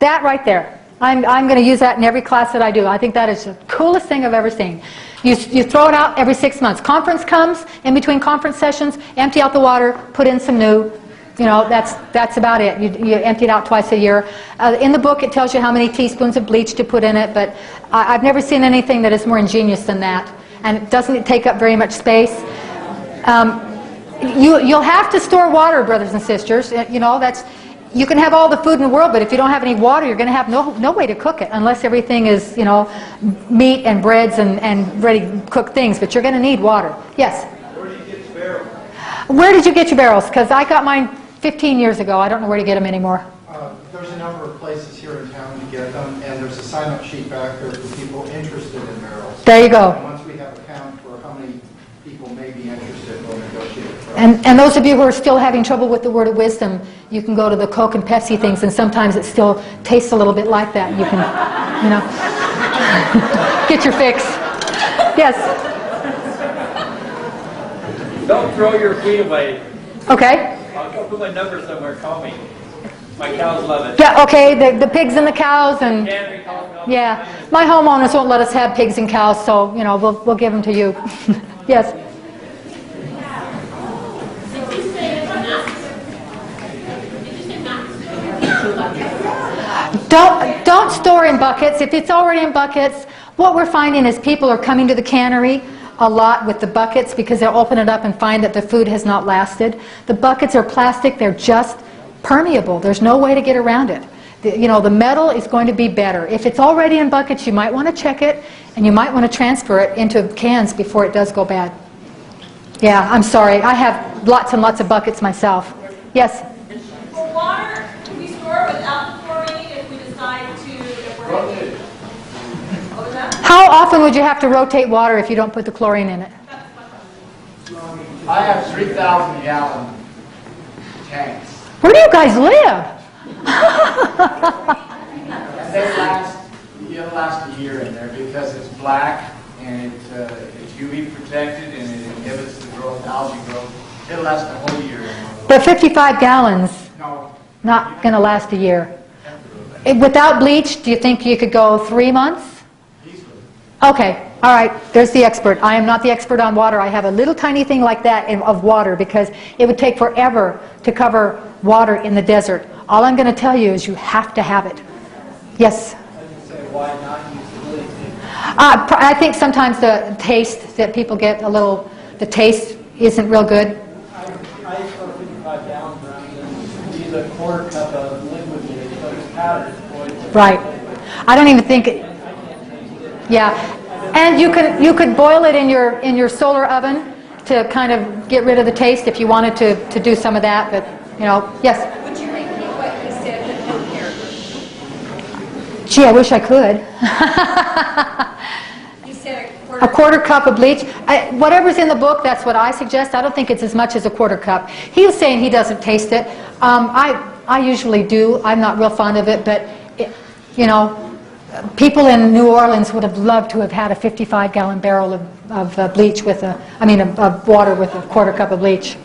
That right there. I'm going to use that in every class that I do. I think that is the coolest thing I've ever seen. You throw it out every 6 months. Conference comes, in between conference sessions, empty out the water, put in some new. You know, that's about it. You empty it out twice a year. In the book, it tells you how many teaspoons of bleach to put in it, but I've never seen anything that is more ingenious than that. And it doesn't take up very much space. You'll have to store water, brothers and sisters. You know, You can have all the food in the world, but if you don't have any water, you're going to have no way to cook it unless everything is, meat and breads and ready cooked things. But you're going to need water. Yes? Where do you get your barrels? Where did you get your barrels? Because I got mine 15 years ago. I don't know where to get them anymore. There's a number of places here in town to get them, and there's a sign-up sheet back there for people interested in barrels. There you go. And once we have a count for how many people may be interested, we'll negotiate a price. And those of you who are still having trouble with the word of wisdom, you can go to the Coke and Pepsi things, and sometimes it still tastes a little bit like that. You can, get your fix. Yes? Don't throw your feet away. Okay. I'll go put my number somewhere. Call me. My cows love it. Yeah, okay, the pigs and the cows and... Cannery calls me all the Yeah, time. my homeowners won't let us have pigs and cows, so, we'll give them to you. Yes? Don't store in buckets. If it's already in buckets, what we're finding is people are coming to the cannery a lot with the buckets because they'll open it up and find that the food has not lasted. The buckets are plastic. They're just permeable. There's no way to get around it. The metal is going to be better. If it's already in buckets, you might want to check it, and you might want to transfer it into cans before it does go bad. Yeah, I'm sorry. I have lots and lots of buckets myself. Yes? For water, can we store it without the chlorine if we decide to, if we're Rotate. What was that? How often would you have to rotate water if you don't put the chlorine in it? I have 3,000-gallon tanks. Where do you guys live? And it'll last a year in there because it's black and it's UV protected and it inhibits the growth, algae growth. It'll last a whole year. But 55 gallons, No. not going to last a year. Without bleach, do you think you could go 3 months? Easily. Okay, all right, there's the expert. I am not the expert on water. I have a little tiny thing like that of water because it would take forever to cover water in the desert. All I'm going to tell you is you have to have it. Yes? Why not use the bleach? I think sometimes the taste that people get the taste isn't real good. I used to put 55 gallons around and use a quarter cup of liquid in it, so it's powdered. Right. I don't even think it... Yeah. And you could boil it in your solar oven to kind of get rid of the taste if you wanted to do some of that, but, yes? Would you repeat what you said with your character? Gee, I wish I could. You said A quarter cup of bleach. Whatever's in the book, that's what I suggest. I don't think it's as much as a quarter cup. He was saying he doesn't taste it. I usually do. I'm not real fond of it, but, people in New Orleans would have loved to have had a 55-gallon barrel of bleach of water with a quarter cup of bleach.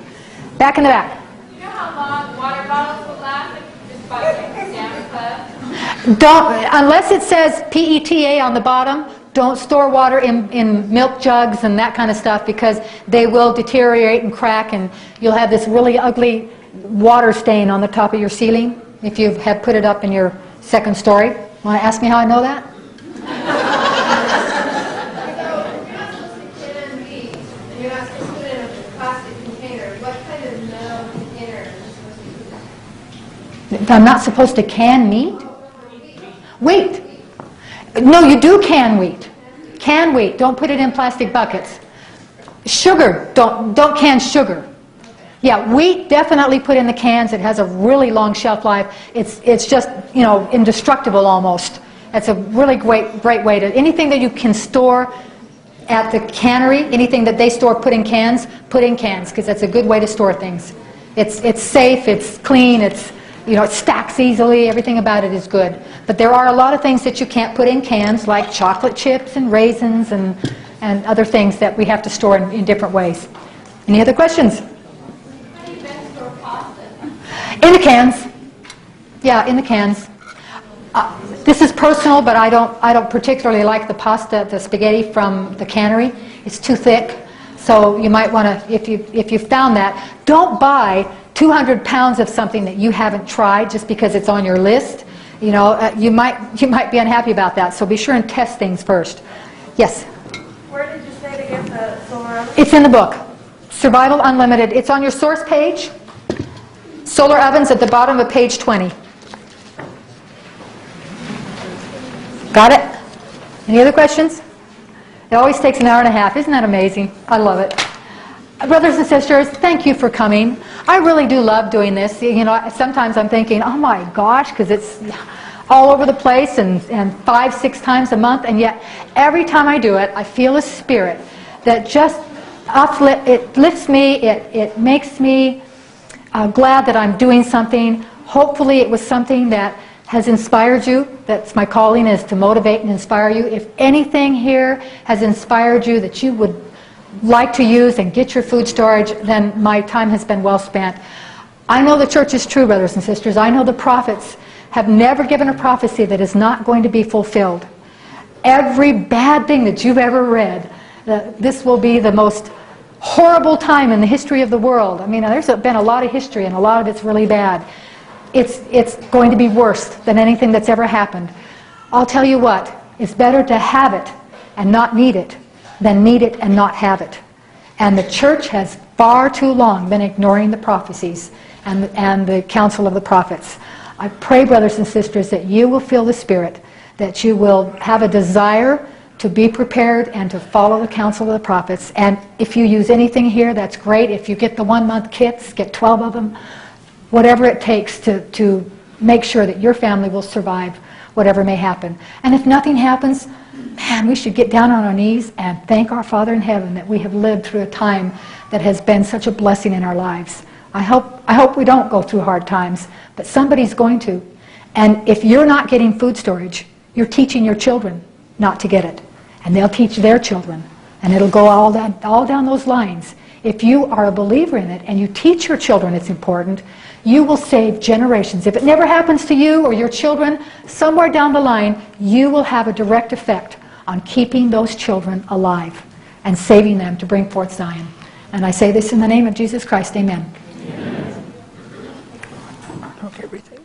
Back in the back. You know how long water bottles will last if you just buy them at the Sam's Club? Don't, unless it says PETA on the bottom, don't store water in milk jugs and that kind of stuff because they will deteriorate and crack and you'll have this really ugly water stain on the top of your ceiling if you have put it up in your second story. Want to ask me how I know that? You're not supposed to put it in a plastic container. What kind of metal container are you supposed to put it I'm not supposed to can meat? Wheat. No, you do can wheat. Can wheat. Don't put it in plastic buckets. Sugar. Don't can sugar. Yeah, wheat definitely put in the cans. It has a really long shelf life. It's just, indestructible almost. That's a really great way to... Anything that you can store at the cannery, anything that they store, put in cans, because that's a good way to store things. It's safe, it's clean, it stacks easily, everything about it is good. But there are a lot of things that you can't put in cans, like chocolate chips and raisins and other things that we have to store in different ways. Any other questions? How do you best store pasta? In the cans. Yeah, in the cans. This is personal, but I don't particularly like the pasta, the spaghetti from the cannery. It's too thick. So you might want to, if you found that, don't buy 200 pounds of something that you haven't tried just because it's on your list. You might be unhappy about that. So be sure and test things first. Yes? Where did you say to get the solar oven? It's in the book. Survival Unlimited. It's on your source page. Solar ovens at the bottom of page 20. Got it? Any other questions? It always takes an hour and a half. Isn't that amazing? I love it. Brothers and sisters, thank you for coming. I really do love doing this. You know, sometimes I'm thinking, oh my gosh, because it's all over the place and 5-6 times a month, and yet every time I do it, I feel a spirit that just it lifts me, it makes me glad that I'm doing something. Hopefully it was something that has inspired you. That's my calling, is to motivate and inspire you. If anything here has inspired you that you would like to use and get your food storage, then my time has been well spent. I know the church is true, brothers and sisters. I know the prophets have never given a prophecy that is not going to be fulfilled. Every bad thing that you've ever read, this will be the most horrible time in the history of the world. I mean, there's been a lot of history, and a lot of it's really bad. It's going to be worse than anything that's ever happened. I'll tell you what, it's better to have it and not need it than need it and not have it. And the church has far too long been ignoring the prophecies and the counsel of the prophets. I pray, brothers and sisters, that you will feel the Spirit, that you will have a desire to be prepared and to follow the counsel of the prophets. And if you use anything here, that's great. If you get the 1-month kits, get 12 of them. Whatever it takes to make sure that your family will survive whatever may happen. And if nothing happens, man, we should get down on our knees and thank our Father in heaven that we have lived through a time that has been such a blessing in our lives. I hope we don't go through hard times, but somebody's going to. And if you're not getting food storage, you're teaching your children not to get it. And they'll teach their children. And it'll go all down those lines. If you are a believer in it and you teach your children it's important, you will save generations. If it never happens to you or your children, somewhere down the line, you will have a direct effect on keeping those children alive and saving them to bring forth Zion. And I say this in the name of Jesus Christ. Amen. Amen. Okay, everything.